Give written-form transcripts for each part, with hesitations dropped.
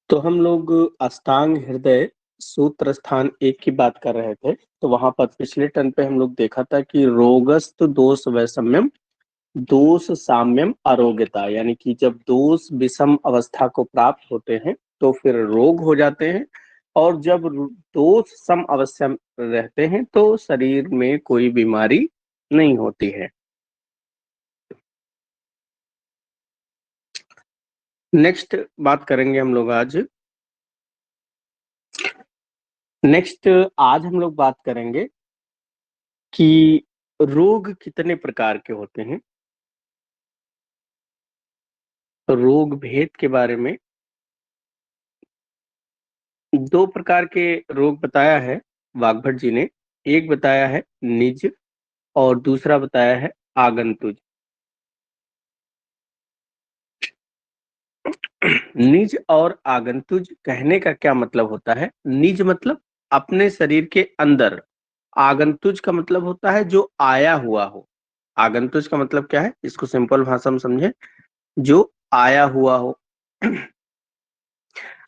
तो हम लोग अष्टांग हृदय सूत्र स्थान 1 की बात कर रहे थे। तो वहां पर पिछले टर्न पे हम लोग देखा था कि रोगस्त दोष वैषम्यम दोष साम्यम अरोग्यता, यानी कि जब दोष विषम अवस्था को प्राप्त होते हैं तो फिर रोग हो जाते हैं, और जब दोष सम अवस्था में रहते हैं तो शरीर में कोई बीमारी नहीं होती है। नेक्स्ट बात करेंगे हम लोग आज आज हम लोग बात करेंगे कि रोग कितने प्रकार के होते हैं। रोग भेद के बारे में 2 प्रकार के रोग बताया है वाग्भट जी ने। एक बताया है निज और दूसरा बताया है आगंतुज। निज और आगंतुज कहने का क्या मतलब होता है? निज मतलब अपने शरीर के अंदर, आगंतुज का मतलब होता है जो आया हुआ हो। आगंतुज का मतलब क्या है, इसको सिंपल भाषा में समझें, जो आया हुआ हो।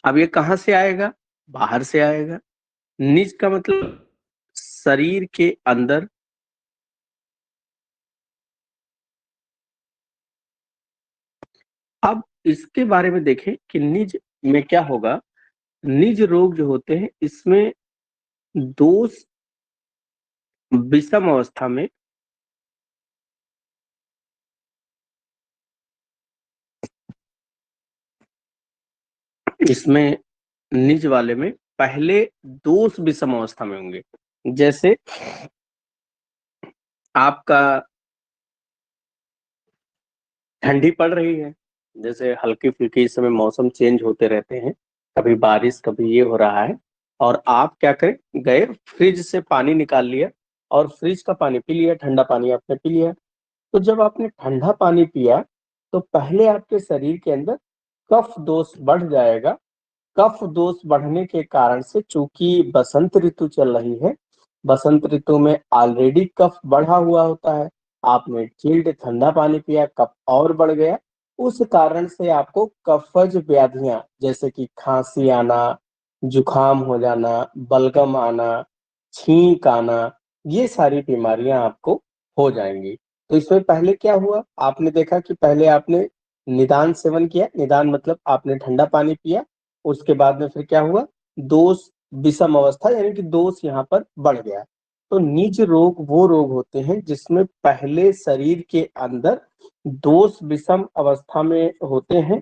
अब ये कहाँ से आएगा? बाहर से आएगा। निज का मतलब शरीर के अंदर। अब इसके बारे में देखें कि निज में क्या होगा। निज रोग जो होते हैं इसमें दोष विषम अवस्था में इसमें निज वाले में पहले दोष विषम अवस्था में होंगे। जैसे आपका ठंडी पड़ रही है, जैसे हल्की फुल्की, इस समय मौसम चेंज होते रहते हैं, कभी बारिश कभी ये हो रहा है, और आप क्या करें, गए फ्रिज से पानी निकाल लिया और फ्रिज का पानी पी लिया, ठंडा पानी आपने पी लिया। तो जब आपने ठंडा पानी पिया तो पहले आपके शरीर के अंदर कफ दोष बढ़ जाएगा। कफ दोष बढ़ने के कारण से, चूंकि बसंत ऋतु चल रही है, बसंत ऋतु में ऑलरेडी कफ बढ़ा हुआ होता है, आपने चिल्ड ठंडा पानी पिया, कफ और बढ़ गया। उस कारण से आपको कफज व्याधियां जैसे कि खांसी आना, जुकाम हो जाना, बलगम आना, छींक आना, ये सारी बीमारियां आपको हो जाएंगी। तो इसमें पहले क्या हुआ, आपने देखा कि पहले आपने निदान सेवन किया। निदान मतलब आपने ठंडा पानी पिया, उसके बाद में फिर क्या हुआ, दोष विषम अवस्था, यानी कि दोष यहाँ पर बढ़ गया। तो निज रोग वो रोग होते हैं जिसमें पहले शरीर के अंदर दोष विषम अवस्था में होते हैं,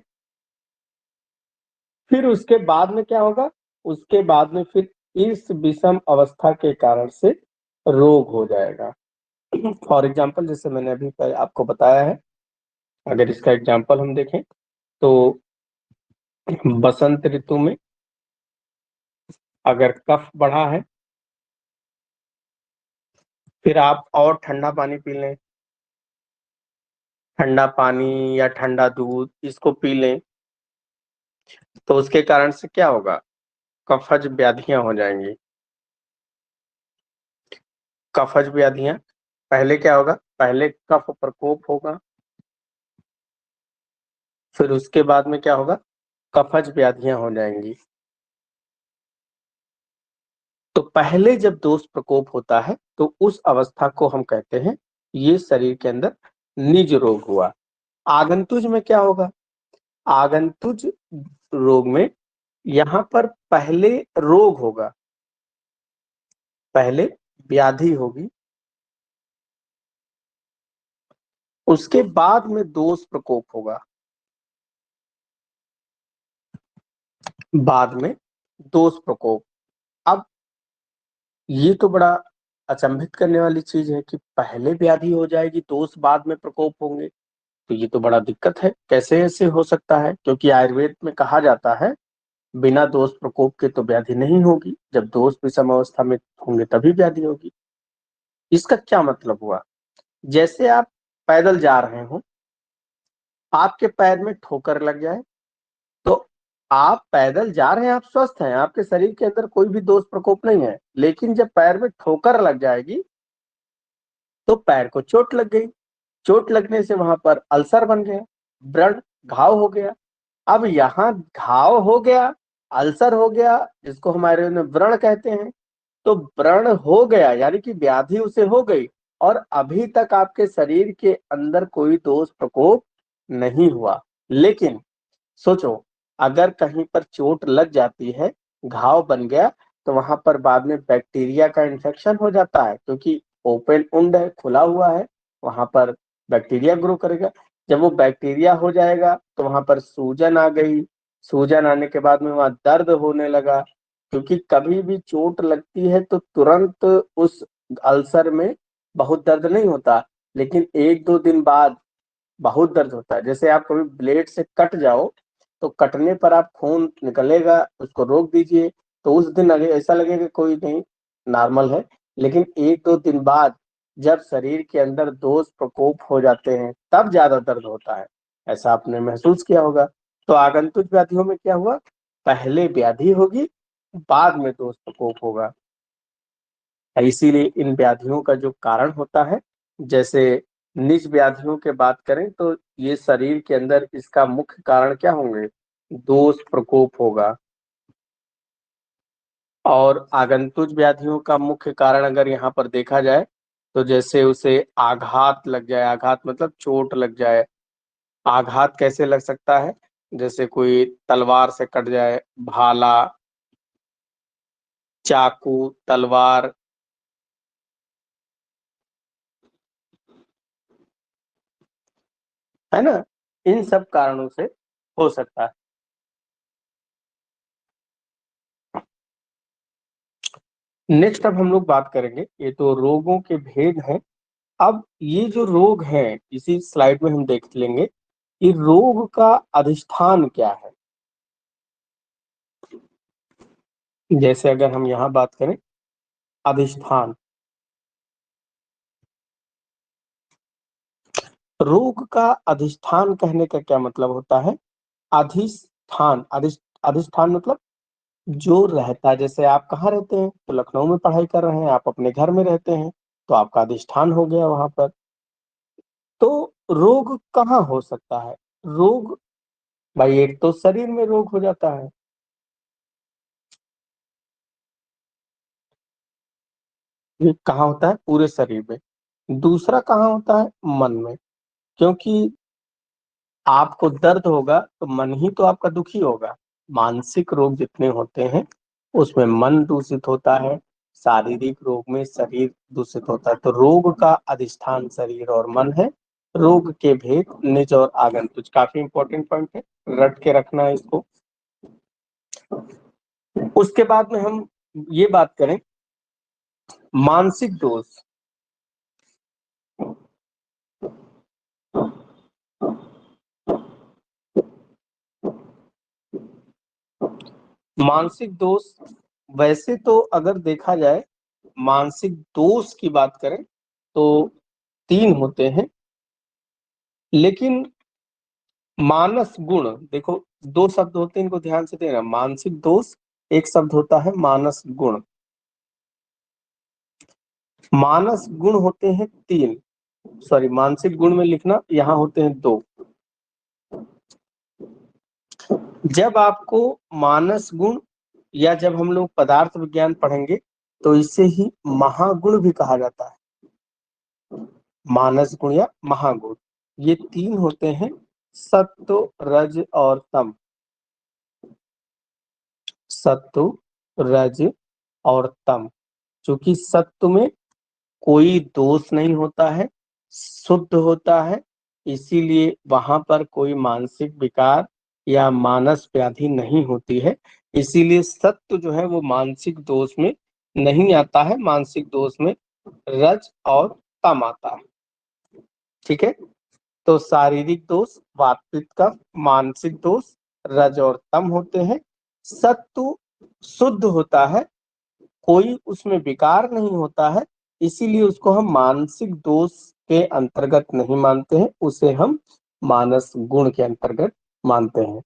फिर उसके बाद में क्या होगा, उसके बाद में फिर इस विषम अवस्था के कारण से रोग हो जाएगा। फॉर एग्जाम्पल, जैसे मैंने अभी आपको बताया है, अगर इसका एग्जाम्पल हम देखें तो बसंत ऋतु में अगर कफ बढ़ा है, फिर आप और ठंडा पानी पी लें, ठंडा पानी या ठंडा दूध इसको पी लें, तो उसके कारण से क्या होगा, कफज व्याधियां हो जाएंगी। कफज व्याधियां, पहले क्या होगा, पहले कफ प्रकोप होगा, फिर उसके बाद में क्या होगा, कफज व्याधियां हो जाएंगी। तो पहले जब दोष प्रकोप होता है तो उस अवस्था को हम कहते हैं ये शरीर के अंदर निज रोग हुआ। आगंतुज में क्या होगा, आगंतुज रोग में यहां पर पहले रोग होगा, पहले व्याधि होगी, उसके बाद में दोष प्रकोप होगा, बाद में दोष प्रकोप। अब ये तो बड़ा अचंभित करने वाली चीज है कि पहले व्याधि हो जाएगी, दोष बाद में प्रकोप होंगे। तो ये तो बड़ा दिक्कत है, कैसे ऐसे हो सकता है? क्योंकि आयुर्वेद में कहा जाता है बिना दोष प्रकोप के तो व्याधि नहीं होगी, जब दोष विषम अवस्था में होंगे तभी व्याधि होगी। इसका क्या मतलब हुआ? जैसे आप पैदल जा रहे हो, आपके पैर में ठोकर लग जाए, तो आप पैदल जा रहे हैं, आप स्वस्थ हैं, आपके शरीर के अंदर कोई भी दोष प्रकोप नहीं है, लेकिन जब पैर में ठोकर लग जाएगी तो पैर को चोट लग गई, चोट लगने से वहां पर अल्सर बन गया, ब्लड घाव हो गया। अब यहाँ घाव हो गया अल्सर हो गया जिसको हमारे में व्रण कहते हैं, तो व्रण हो गया यानी कि व्याधि उसे हो गई और अभी तक आपके शरीर के अंदर कोई दोष प्रकोप नहीं हुआ। लेकिन सोचो, अगर कहीं पर चोट लग जाती है, घाव बन गया, तो वहां पर बाद में बैक्टीरिया का इन्फेक्शन हो जाता है, क्योंकि ओपन वुंड है, खुला हुआ है, वहां पर बैक्टीरिया ग्रो करेगा। जब वो बैक्टीरिया हो जाएगा तो वहां पर सूजन आ गई, सूजन आने के बाद में वहां दर्द होने लगा, क्योंकि कभी भी चोट लगती है तो तुरंत उस अल्सर में बहुत दर्द नहीं होता, लेकिन 1-2 दिन बाद बहुत दर्द होता है। जैसे आप कभी ब्लेड से कट जाओ, तो कटने पर आप खून निकलेगा, उसको रोक दीजिए, तो उस दिन ऐसा लगेगा कोई नहीं, नॉर्मल है। लेकिन 1-2 दिन बाद जब शरीर के अंदर दोष प्रकोप हो जाते हैं, तब ज्यादा दर्द होता है। ऐसा आपने महसूस किया होगा। तो आगंतुक व्याधियों में क्या हुआ, पहले व्याधि होगी, बाद में दोष प्रकोप होगा। इसीलिए इन व्याधियों का जो कारण होता है, जैसे निज व्याधियों के बात करें तो ये शरीर के अंदर इसका मुख्य कारण क्या होंगे, दोष प्रकोप होगा। और आगंतुक व्याधियों का मुख्य कारण अगर यहाँ पर देखा जाए, तो जैसे उसे आघात लग जाए, आघात मतलब चोट लग जाए। आघात कैसे लग सकता है, जैसे कोई तलवार से कट जाए, भाला, चाकू, तलवार, है ना, इन सब कारणों से हो सकता है। नेक्स्ट अब हम लोग बात करेंगे, ये तो रोगों के भेद हैं। अब ये जो रोग हैं इसी स्लाइड में हम देख लेंगे कि रोग का अधिष्ठान क्या है। जैसे अगर हम यहाँ बात करें अधिष्ठान, रोग का अधिष्ठान कहने का क्या मतलब होता है, अधिष्ठान, अधिष्ठान मतलब जो रहता है। जैसे आप कहाँ रहते हैं, तो लखनऊ में पढ़ाई कर रहे हैं, आप अपने घर में रहते हैं, तो आपका अधिष्ठान हो गया वहां पर। तो रोग कहाँ हो सकता है, रोग भाई एक तो शरीर में रोग हो जाता है, ये कहाँ होता है, पूरे शरीर में। दूसरा कहाँ होता है, मन में, क्योंकि आपको दर्द होगा तो मन ही तो आपका दुखी होगा। मानसिक रोग जितने होते हैं उसमें मन दूषित होता है, शारीरिक रोग में शरीर दूषित होता है। तो रोग का अधिष्ठान शरीर और मन है। रोग के भेद निज और आगंतुक, काफी इंपॉर्टेंट पॉइंट है, रट के रखना है इसको। उसके बाद में हम ये बात करें मानसिक दोष। मानसिक दोष, वैसे तो अगर देखा जाए मानसिक दोष की बात करें तो 3 होते हैं, लेकिन मानस गुण देखो, 2 शब्द होते हैं, इनको ध्यान से देना, मानसिक दोष एक शब्द होता है मानस गुण। मानस गुण होते हैं 3, सॉरी मानसिक गुण में लिखना, यहाँ होते हैं 2। जब आपको मानस गुण या जब हम लोग पदार्थ विज्ञान पढ़ेंगे तो इसे ही महागुण भी कहा जाता है, मानस गुण या महागुण। ये 3 होते हैं, सत्व, रज और तम। सत्व, रज और तम। चूंकि सत्व में कोई दोष नहीं होता है, शुद्ध होता है, इसीलिए वहां पर कोई मानसिक विकार या मानस व्याधि नहीं होती है। इसीलिए सत्व जो है वो मानसिक दोष में नहीं आता है, मानसिक दोष में रज और तम आता है। ठीक है, तो शारीरिक दोष वातपित्त कफ, मानसिक दोष रज और तम होते हैं। सत्व शुद्ध होता है, कोई उसमें विकार नहीं होता है, इसीलिए उसको हम मानसिक दोष के अंतर्गत नहीं मानते हैं, उसे हम मानस गुण के अंतर्गत मानते हैं।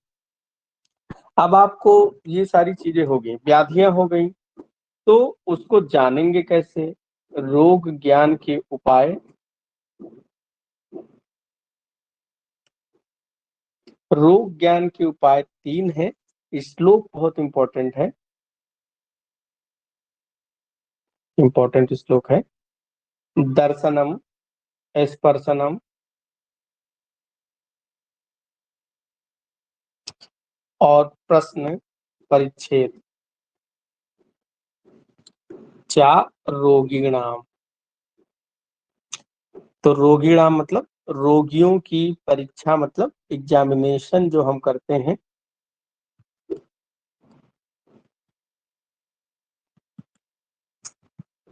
अब आपको ये सारी चीजें हो गई, व्याधियां हो गई, तो उसको जानेंगे कैसे, रोग ज्ञान के उपाय। रोग ज्ञान के उपाय 3 हैं। श्लोक बहुत इंपॉर्टेंट है, इंपॉर्टेंट श्लोक है। दर्शनम, स्पर्शनम, और प्रश्न परिच्छेद चा रोगिणाम। तो रोगिणाम मतलब रोगियों की परीक्षा, मतलब एग्जामिनेशन जो हम करते हैं।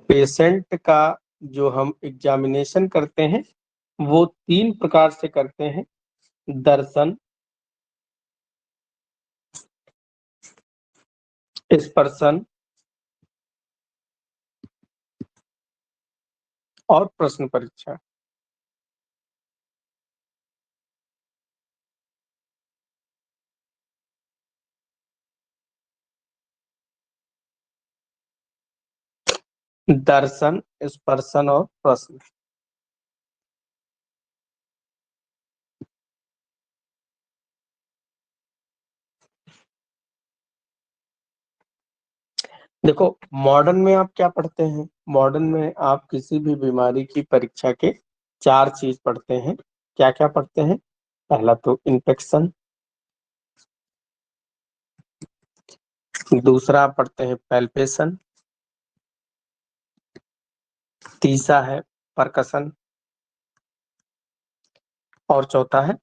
पेशेंट का जो हम एग्जामिनेशन करते हैं वो 3 प्रकार से करते हैं: दर्शन, स्पर्शन और प्रश्न परीक्षा। दर्शन, स्पर्शन और प्रश्न। देखो, मॉडर्न में आप क्या पढ़ते हैं? मॉडर्न में आप किसी भी बीमारी की परीक्षा के 4 चीज पढ़ते हैं। क्या क्या पढ़ते हैं? पहला तो इन्फेक्शन, दूसरा पढ़ते हैं पैल्पेशन, तीसरा है परकशन, और चौथा है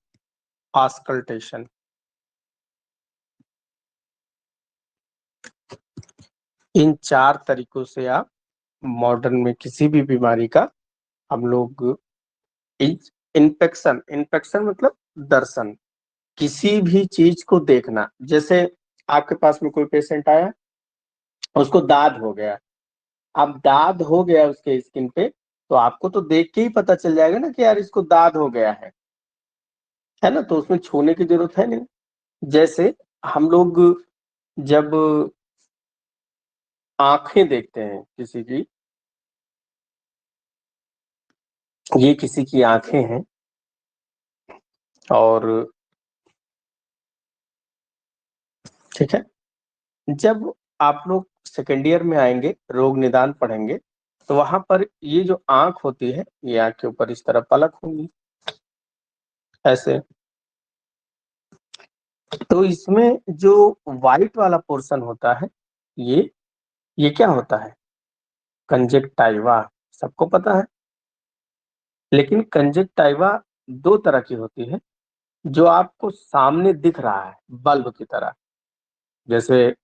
आस्कल्टेशन। इन 4 तरीकों से आप मॉडर्न में किसी भी बीमारी का हम लोग इन्फेक्शन, इन्फेक्शन मतलब दर्शन, किसी भी चीज को देखना। जैसे आपके पास में कोई पेशेंट आया, उसको दाद हो गया। अब दाद हो गया उसके स्किन पे, तो आपको तो देख के ही पता चल जाएगा ना कि यार इसको दाद हो गया है ना? तो उसमें छूने की जरूरत है नहीं। जैसे हम लोग जब आंखें देखते हैं किसी की, ये किसी की आंखें हैं, और ठीक है, जब आप लोग सेकेंड ईयर में आएंगे, रोग निदान पढ़ेंगे, तो वहां पर ये जो आंख होती है, ये आंख के ऊपर इस तरह पलक होंगी ऐसे। तो इसमें जो व्हाइट वाला पोर्शन होता है, ये क्या होता है? कंजक्टाइवा। सबको पता है। लेकिन कंजक्टाइवा 2 तरह की होती है। जो आपको सामने दिख रहा है बल्ब की तरह, जैसे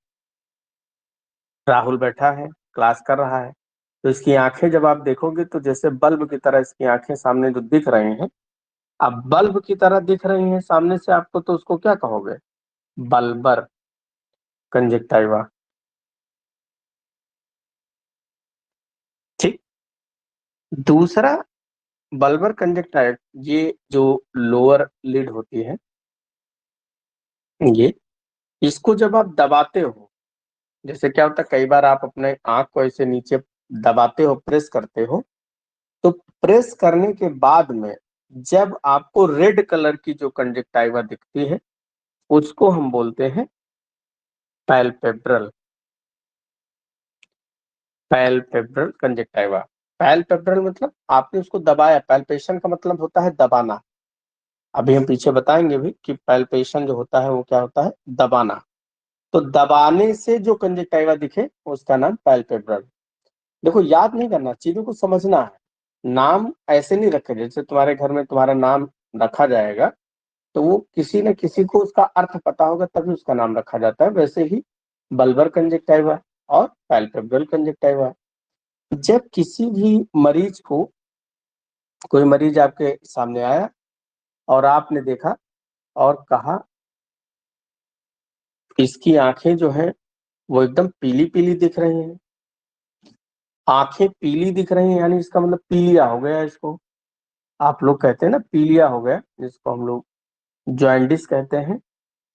राहुल बैठा है, क्लास कर रहा है, तो इसकी आंखें जब आप देखोगे तो जैसे बल्ब की तरह इसकी आंखें सामने जो दिख रहे हैं। अब बल्ब की तरह दिख रही हैं सामने से आपको, तो उसको क्या कहोगे? Bulbar conjunctiva. ठीक। दूसरा बल्बर कंजक्टाइव, ये जो लोअर लिड होती है, ये इसको जब आप दबाते हो, जैसे क्या होता है, कई बार आप अपने आंख को ऐसे नीचे दबाते हो, प्रेस करते हो, तो प्रेस करने के बाद में जब आपको रेड कलर की जो कंजक्टाइवा दिखती है, उसको हम बोलते हैं पैल्पेब्रल, पैल्पेब्रल कंजक्टाइवा। पैल्पेब्रल मतलब आपने उसको दबाया, पैल्पेशन का मतलब होता है दबाना। अभी हम पीछे बताएंगे भी कि पैल्पेशन जो होता है वो क्या होता है, दबाना। तो दबाने से जो कंजक्टाइवा दिखे उसका नाम पैल्पेब्रल। देखो, याद नहीं करना, चीजों को समझना है। नाम ऐसे नहीं रखे, जैसे तुम्हारे घर में तुम्हारा नाम रखा जाएगा तो वो किसी न किसी को उसका अर्थ पता होगा तभी उसका नाम रखा जाता है। वैसे ही बल्बर कंजक्टाइवा और पैल्पेब्रल कंजक्टाइवा। जब किसी भी मरीज को, कोई मरीज आपके सामने आया और आपने देखा और कहा इसकी आंखें जो हैं वो एकदम पीली पीली दिख रही हैं, आंखें पीली दिख रही हैं, यानी इसका मतलब पीलिया हो गया इसको। आप लोग कहते हैं ना पीलिया हो गया, जिसको हम लोग जॉइंडिस कहते हैं,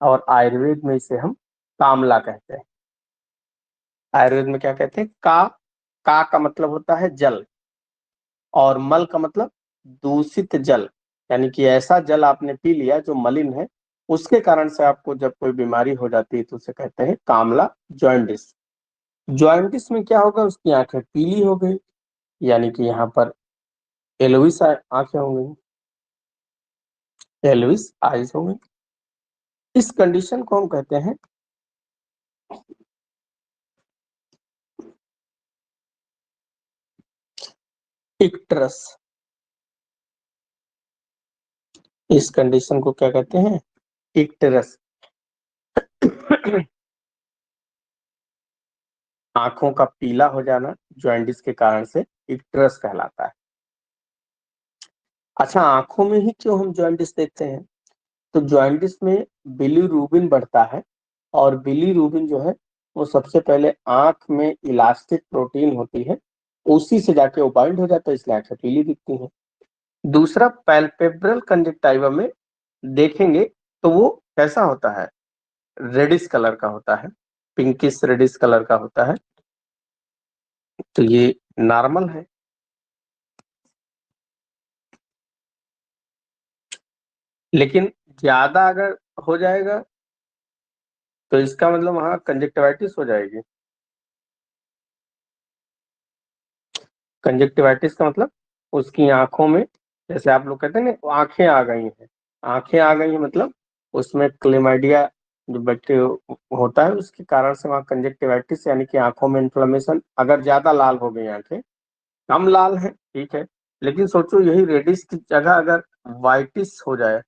और आयुर्वेद में इसे हम कामला कहते हैं। आयुर्वेद में क्या कहते हैं? का मतलब होता है जल, और मल का मतलब दूषित जल, यानी कि ऐसा जल आपने पी लिया जो मलिन है, उसके कारण से आपको जब कोई बीमारी हो जाती है तो उसे कहते हैं कामला जॉइंटिस। जॉइंटिस में क्या होगा, उसकी आंखें पीली हो गई, यानी कि यहाँ पर एलोइस आंखें हो गई, एलोइस आइज हो गई। इस कंडीशन को हम कहते हैं इक्टरस। इस कंडीशन को क्या कहते हैं, इक्टरस। आंखों का पीला हो जाना जॉइंटिस के कारण से इक्टरस कहलाता है। अच्छा, आंखों में ही क्यों हम जॉइंटिस देखते हैं, तो जॉइंटिस में बिलीरूबिन बढ़ता है, और बिलीरूबिन जो है वो सबसे पहले आंख में इलास्टिक प्रोटीन होती है, उसी से जाके वो बाइंड हो जाता है, इसलिए आंखें पीली दिखती हैं। दूसरा, पैल्पेब्रल कंजक्टिवा में देखेंगे तो वो कैसा होता है, रेडिश कलर का होता है, पिंकिश रेडिश कलर का होता है, तो ये नॉर्मल है। लेकिन ज्यादा अगर हो जाएगा तो इसका मतलब वहां कंजक्टिवाइटिस हो जाएगी। कंजक्टिवाइटिस का मतलब उसकी आंखों में, जैसे आप लोग कहते हैं ना आंखें आ गई हैं, आंखें आ गई हैं मतलब उसमें क्लेमाइडिया जो बैक्टीरिया होता है उसके कारण से वहां कंजक्टिवाइटिस, यानी कि आंखों में इन्फ्लेमेशन, अगर ज्यादा लाल हो गई आंखें, कम लाल है ठीक है, लेकिन सोचो यही रेडिश की जगह अगर वाइटिस हो जाए,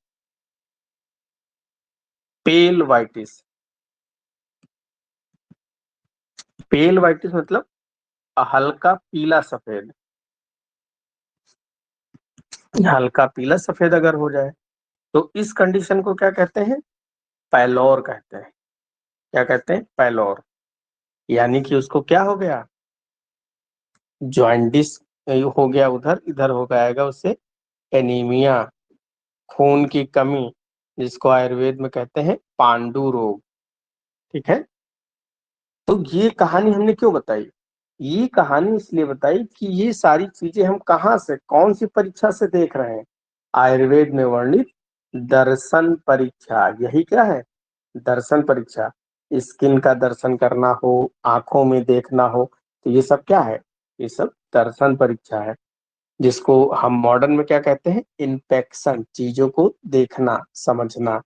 पेल वाइटिस, पेल वाइटिस मतलब हल्का पीला सफेद, हल्का पीला सफेद अगर हो जाए तो इस कंडीशन को क्या कहते हैं, पैलोर कहते हैं। क्या कहते हैं, पैलोर। यानी कि उसको क्या हो गया, जॉइंटिस हो गया, उधर इधर हो जाएगा उससे एनीमिया, खून की कमी, जिसको आयुर्वेद में कहते हैं पांडु रोग। ठीक है, तो ये कहानी हमने क्यों बताई, ये कहानी इसलिए बताई कि ये सारी चीजें हम कहाँ से, कौन सी परीक्षा से देख रहे हैं, आयुर्वेद में वर्णित दर्शन परीक्षा। यही क्या है, दर्शन परीक्षा। स्किन का दर्शन करना हो, आंखों में देखना हो, तो ये सब क्या है, ये सब दर्शन परीक्षा है, जिसको हम मॉडर्न में क्या कहते हैं, इंस्पेक्शन, चीजों को देखना समझना।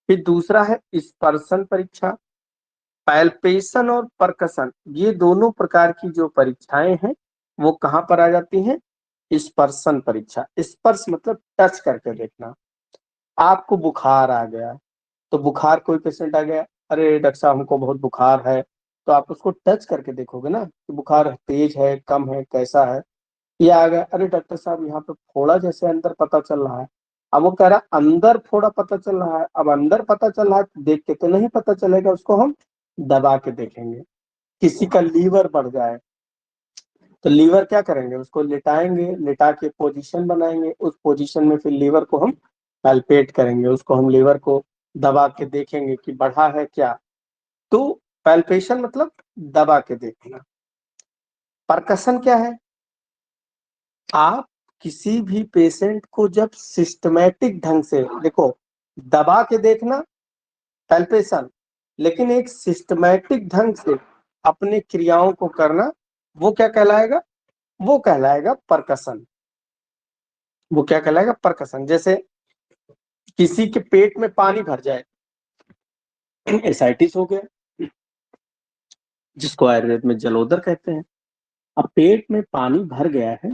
फिर दूसरा है स्पर्शन परीक्षा। पैल्पेशन और परकशन, ये दोनों प्रकार की जो परीक्षाएं हैं वो कहाँ पर आ जाती हैं, स्पर्शन परीक्षा। स्पर्श मतलब टच करके देखना। आपको बुखार आ गया, तो बुखार, कोई पेशेंट आ गया, अरे डॉक्टर साहब हमको बहुत बुखार है, तो आप उसको टच करके देखोगे ना कि बुखार तेज है कम है कैसा है। ये आ गया, अरे डॉक्टर साहब यहाँ पे फोड़ा जैसे अंदर पता चल रहा है, अब वो कह रहा है अंदर फोड़ा पता चल रहा है, अब अंदर पता चल रहा है तो देख के तो नहीं पता चलेगा, उसको हम दबा के देखेंगे। किसी का लीवर बढ़ जाए तो लीवर क्या करेंगे, उसको लिटाएंगे, लिटा के पोजीशन बनाएंगे, उस पोजीशन में फिर लीवर को हम पैल्पेट करेंगे, उसको हम लीवर को दबा के देखेंगे कि बढ़ा है क्या। तो पैल्पेशन मतलब दबा के देखना। परकशन क्या है, आप किसी भी पेशेंट को जब सिस्टमैटिक ढंग से देखो, दबा के देखना पैल्पेशन, लेकिन एक सिस्टमैटिक ढंग से अपने क्रियाओं को करना, वो क्या कहलाएगा, वो कहलाएगा परकशन। वो क्या कहलाएगा, परकशन। जैसे किसी के पेट में पानी भर जाए, एसाइटिस हो गया, जिसको आयुर्वेद में जलोदर कहते हैं। अब पेट में पानी भर गया है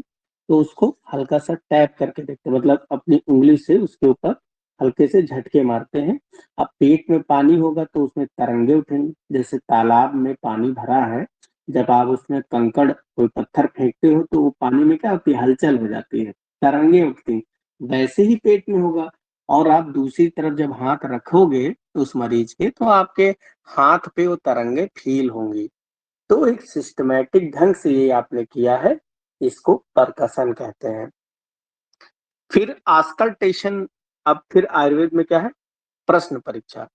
तो उसको हल्का सा टैप करके देखते हैं, मतलब अपनी उंगली से उसके ऊपर हल्के से झटके मारते हैं। अब पेट में पानी होगा तो उसमें तरंगे उठेंगे, जैसे तालाब में पानी भरा है, जब आप उसमें कंकड़ कोई पत्थर फेंकते हो तो वो पानी में क्या होती है, हलचल हो जाती है, तरंगे उठती हैं। वैसे ही पेट में होगा, और आप दूसरी तरफ जब हाथ रखोगे उस मरीज के, तो आपके हाथ पे वो तरंगे फील होंगी। तो एक सिस्टमैटिक ढंग से ये आपने किया है, इसको परकसन कहते हैं। फिर आस्कल्टेशन। अब फिर आयुर्वेद में क्या है, प्रश्न परीक्षा,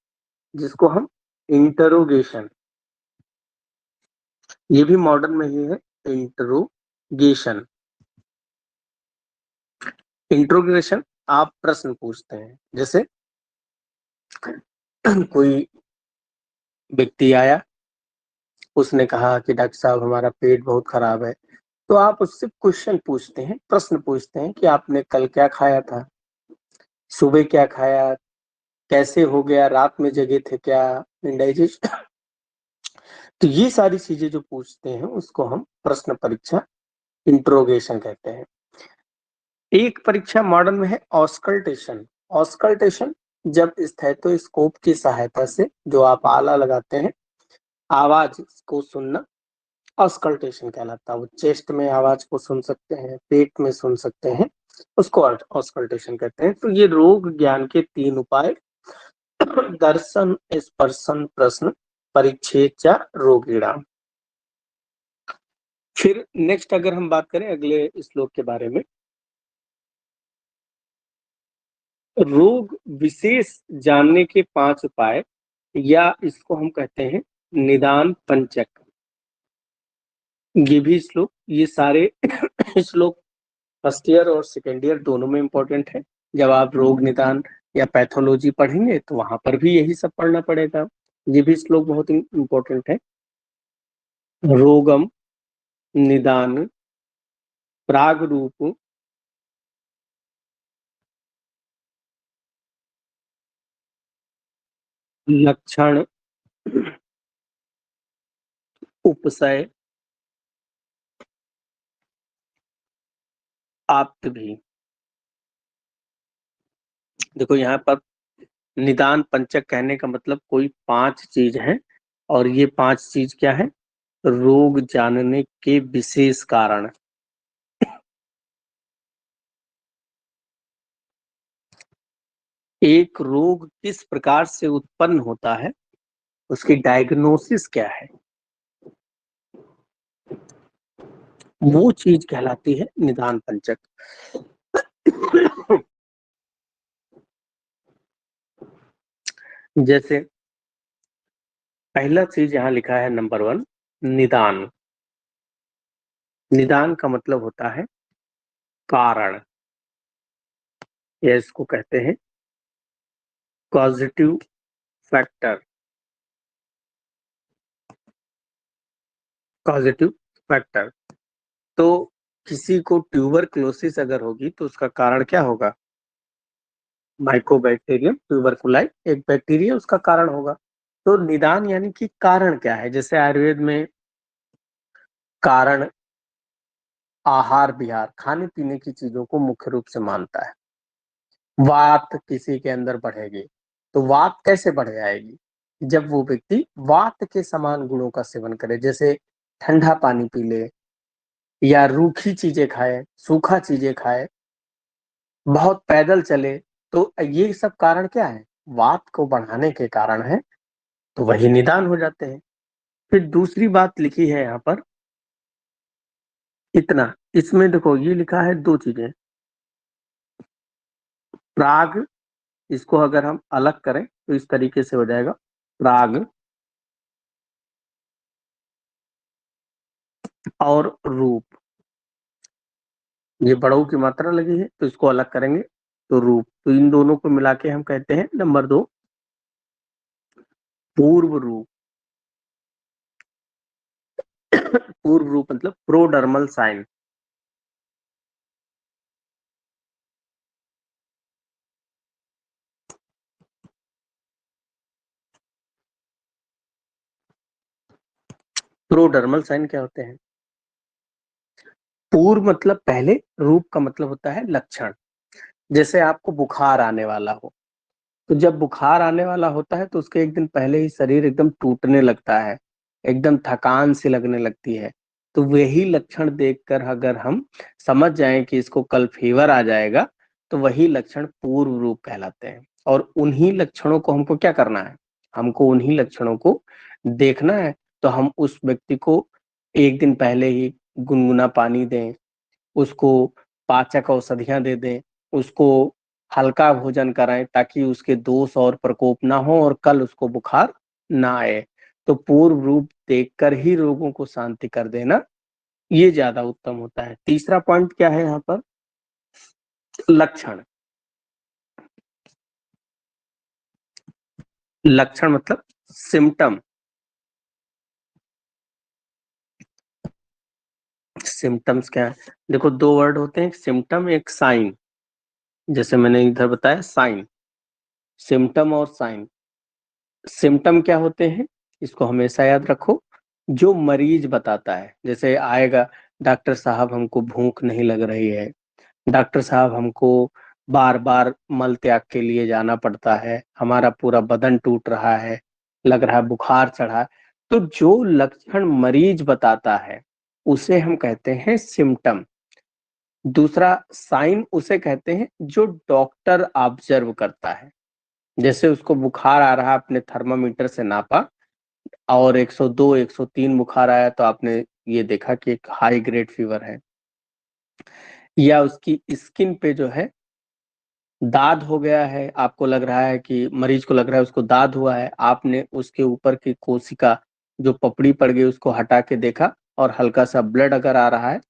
जिसको हम इंटरोगेशन, ये भी मॉडर्न में ही है, इंटरोगेशन। इंट्रोगेशन, आप प्रश्न पूछते हैं, जैसे कोई व्यक्ति आया, उसने कहा कि डॉक्टर साहब हमारा पेट बहुत खराब है, तो आप उससे क्वेश्चन पूछते हैं, प्रश्न पूछते हैं कि आपने कल क्या खाया था? सुबह क्या खाया? कैसे हो गया? रात में जगे थे क्या? इंडाइजेशन तो ये सारी चीजें जो पूछते हैं उसको हम प्रश्न परीक्षा, इंट्रोगेशन कहते हैं। एक परीक्षा मॉडर्न में है ऑस्कल्टेशन। ऑस्कल्टेशन जब स्टेथोस्कोप की सहायता से जो आप आला लगाते हैं, आवाज को सुनना ऑस्कल्टेशन कहलाता है। वो चेस्ट में आवाज को सुन सकते हैं, पेट में सुन सकते हैं, उसको ऑस्कल्टेशन कहते हैं। तो ये रोग ज्ञान के 3 उपाय: दर्शन, स्पर्शन, प्रश्न, परिच्छेद या रोगीड़ा। फिर नेक्स्ट अगर हम बात करें अगले श्लोक के बारे में, रोग विशेष जानने के 5 उपाय, या इसको हम कहते हैं निदान पंचक। ये भी श्लोक, ये सारे श्लोक फर्स्ट ईयर और सेकेंड ईयर दोनों में इम्पोर्टेंट है। जब आप रोग निदान या पैथोलॉजी पढ़ेंगे तो वहां पर भी यही सब पढ़ना पड़ेगा। ये भी श्लोक बहुत इम्पोर्टेंट है। रोगम, निदान, प्राग रूप, लक्षण, उपसय, आप्त भी। देखो यहाँ पर निदान पंचक कहने का मतलब कोई 5 चीज है, और ये 5 चीज क्या है? रोग जानने के विशेष कारण। एक रोग किस प्रकार से उत्पन्न होता है, उसकी डायग्नोसिस क्या है, वो चीज कहलाती है निदान पंचक। जैसे पहला चीज यहाँ लिखा है नंबर 1, निदान। निदान का मतलब होता है कारण, या इसको कहते हैं कॉजेटिव फैक्टर। Causative factor. तो किसी को ट्यूबरक्लोसिस अगर होगी तो उसका कारण क्या होगा? माइकोबैक्टीरियम ट्यूबरकुलाई एक बैक्टीरिया उसका कारण होगा। तो निदान यानी कि कारण क्या है? जैसे आयुर्वेद में कारण आहार विहार, खाने पीने की चीजों को मुख्य रूप से मानता है। वात किसी के अंदर बढ़ेगी, तो वात कैसे बढ़ जाएगी? जब वो व्यक्ति वात के समान गुणों का सेवन करे, जैसे ठंडा पानी पी ले, या रूखी चीजें खाए, सूखा चीजें खाए, बहुत पैदल चले, तो ये सब कारण क्या है? वात को बढ़ाने के कारण है, तो वही निदान हो जाते हैं। फिर दूसरी बात लिखी है यहाँ पर, इतना, इसमें देखो ये लिखा है 2 चीजें। प्राग, इसको अगर हम अलग करें तो इस तरीके से हो जाएगा, प्राग और रूप। ये बड़ों की मात्रा लगी है तो इसको अलग करेंगे तो रूप। तो इन दोनों को मिला के हम कहते हैं नंबर 2, पूर्व रूप। पूर्व रूप मतलब प्रोडर्मल साइन। प्रोडर्मल साइन क्या होते हैं? पूर्व मतलब पहले, रूप का मतलब होता है लक्षण। जैसे आपको बुखार आने वाला हो, तो जब बुखार आने वाला होता है तो उसके एक दिन पहले ही शरीर एकदम टूटने लगता है, एकदम थकान सी लगने लगती है। तो वही लक्षण देखकर अगर हम समझ जाएं कि इसको कल फीवर आ जाएगा, तो वही लक्षण पूर्व रूप कहलाते हैं। और उन्हीं लक्षणों को हमको क्या करना है? हमको उन्हीं लक्षणों को देखना है। तो हम उस व्यक्ति को एक दिन पहले ही गुनगुना पानी दें, उसको पाचक औषधियां दे दें, उसको हल्का भोजन कराएं ताकि उसके दोष और प्रकोप ना हो और कल उसको बुखार ना आए। तो पूर्व रूप देखकर ही रोगों को शांति कर देना, ये ज्यादा उत्तम होता है। तीसरा पॉइंट क्या है यहाँ पर? लक्षण। लक्षण मतलब सिम्टम। सिम्टम्स क्या है? देखो, दो वर्ड होते हैं, एक सिम्टम एक साइन। जैसे मैंने इधर बताया साइन, सिम्टम और साइन। सिम्टम क्या होते हैं, इसको हमेशा याद रखो, जो मरीज बताता है। जैसे आएगा, डॉक्टर साहब हमको भूख नहीं लग रही है, डॉक्टर साहब हमको बार बार मल त्याग के लिए जाना पड़ता है, हमारा पूरा बदन टूट रहा है, लग रहा है बुखार चढ़ा है। तो जो लक्षण मरीज बताता है उसे हम कहते हैं सिम्टम। दूसरा साइन उसे कहते हैं जो डॉक्टर ऑब्जर्व करता है। जैसे उसको बुखार आ रहा, आपने थर्मामीटर से नापा और 102 103 बुखार आया, तो आपने ये देखा कि एक हाई ग्रेड फीवर है। या उसकी स्किन पे जो है दाद हो गया है, आपको लग रहा है कि मरीज को लग रहा है उसको दाद हुआ है, आपने उसके ऊपर की कोशिका जो पपड़ी पड़ गई उसको हटा के देखा और हल्का सा ब्लड अगर आ रहा है,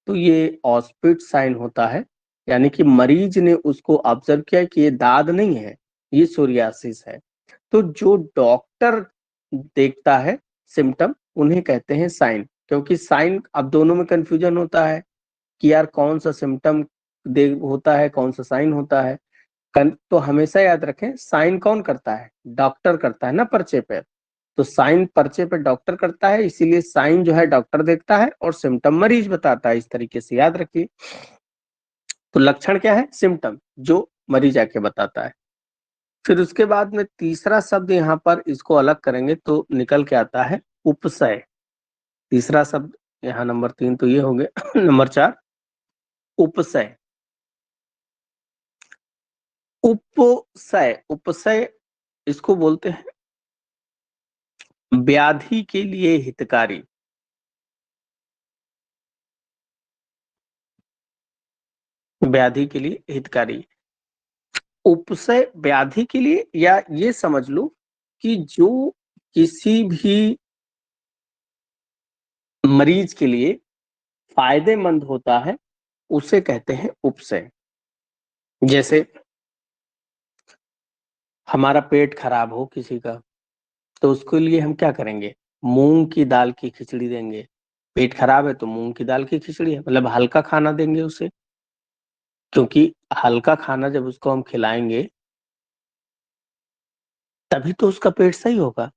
तो ये ऑस्पिट साइन होता है। यानी कि मरीज ने उसको ऑब्जर्व किया कि ये दाद नहीं है, ये सोरियासिस है। तो जो डॉक्टर देखता है सिम्टम, उन्हें कहते हैं साइन। क्योंकि साइन, अब दोनों में कंफ्यूजन होता है कि यार कौन सा सिम्टम दे होता है, कौन सा साइन होता है। तो हमेशा याद रखें, साइन कौन करता है? डॉक्टर करता है ना पर्चे पे। तो साइन पर्चे पे डॉक्टर करता है, इसीलिए साइन जो है डॉक्टर देखता है और सिम्टम मरीज बताता है। इस तरीके से याद रखिए। तो लक्षण क्या है? सिम्टम, जो मरीज आके बताता है। फिर उसके बाद में तीसरा शब्द यहाँ पर इसको अलग करेंगे तो निकल के आता है उपसय। तीसरा शब्द यहाँ नंबर 3 तो ये हो गया नंबर 4 उपसय। उपसय, उपसय इसको बोलते हैं व्याधि के लिए हितकारी। व्याधि के लिए हितकारी, उपसय व्याधि के लिए, या ये समझ लो कि जो किसी भी मरीज के लिए फायदेमंद होता है उसे कहते हैं उपसय। जैसे हमारा पेट खराब हो किसी का, तो उसके लिए हम क्या करेंगे? मूंग की दाल की खिचड़ी देंगे। पेट खराब है तो मूंग की दाल की खिचड़ी है, मतलब हल्का खाना देंगे उसे। क्योंकि हल्का खाना जब उसको हम खिलाएंगे तभी तो उसका पेट सही होगा।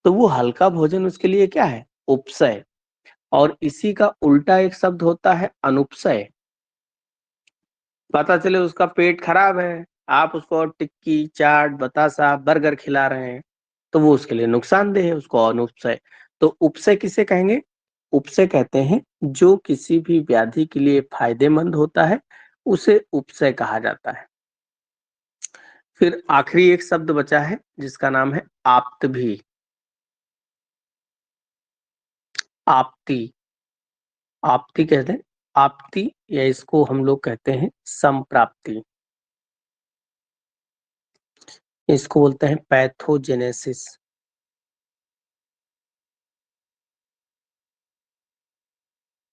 तो वो हल्का भोजन उसके लिए क्या है? उपसय। और इसी का उल्टा एक शब्द होता है अनुपसय। पता चले उसका पेट खराब है, आप उसको टिक्की चाट बतासा बर्गर खिला रहे हैं, तो वो उसके लिए नुकसानदेह है, उसको अनुपसय। तो उपसय किसे कहेंगे? उपसय कहते हैं जो किसी भी व्याधि के लिए फायदेमंद होता है, उसे उपसय कहा जाता है। फिर आखिरी एक शब्द बचा है जिसका नाम है आप्त भी। आप्ति, आप्ति कहते हैं, आप्ति, या इसको हम लोग कहते हैं संप्राप्ति। इसको बोलते हैं पैथोजेनेसिस।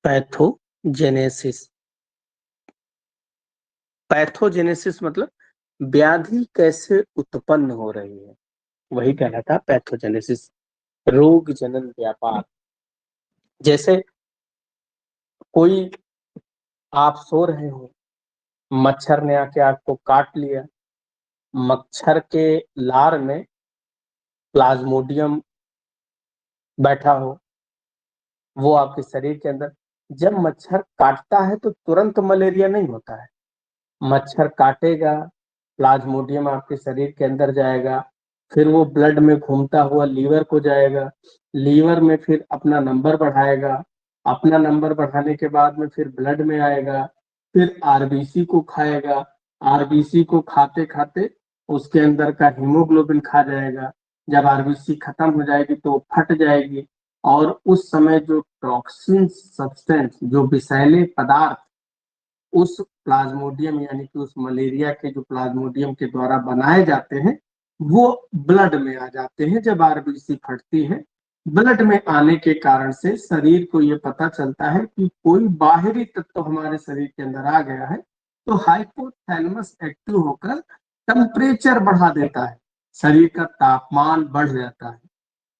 पैथोजेनेसिस, पैथोजेनेसिस मतलब व्याधि कैसे उत्पन्न हो रही है, वही कहलाता है पैथोजेनेसिस। रोग जनन व्यापार। जैसे कोई, आप सो रहे हो, मच्छर ने आके आपको काट लिया, मच्छर के लार में प्लाज्मोडियम बैठा हो, वो आपके शरीर के अंदर, जब मच्छर काटता है तो तुरंत मलेरिया नहीं होता है। मच्छर काटेगा, प्लाज्मोडियम आपके शरीर के अंदर जाएगा, फिर वो ब्लड में घूमता हुआ लीवर को जाएगा, लीवर में फिर अपना नंबर बढ़ाएगा, अपना नंबर बढ़ाने के बाद में फिर ब्लड में आएगा, फिर आरबीसी को खाएगा, आरबीसी को खाते खाते उसके अंदर का हीमोग्लोबिन खा जाएगा। जब आरबीसी खत्म हो जाएगी तो फट जाएगी, और उस समय जो टॉक्सिन सब्सटेंस, जो विषैले पदार्थ उस प्लाज्मोडियम यानी कि उस मलेरिया के जो प्लाज्मोडियम के द्वारा बनाए जाते हैं, वो ब्लड में आ जाते हैं। जब आरबीसी फटती है, ब्लड में आने के कारण से शरीर को ये पता चलता है कि कोई बाहरी तत्व हमारे शरीर के अंदर आ गया है, तो हाइपोथैलेमस एक्टिव होकर टेम्परेचर बढ़ा देता है। शरीर का तापमान बढ़ जाता है।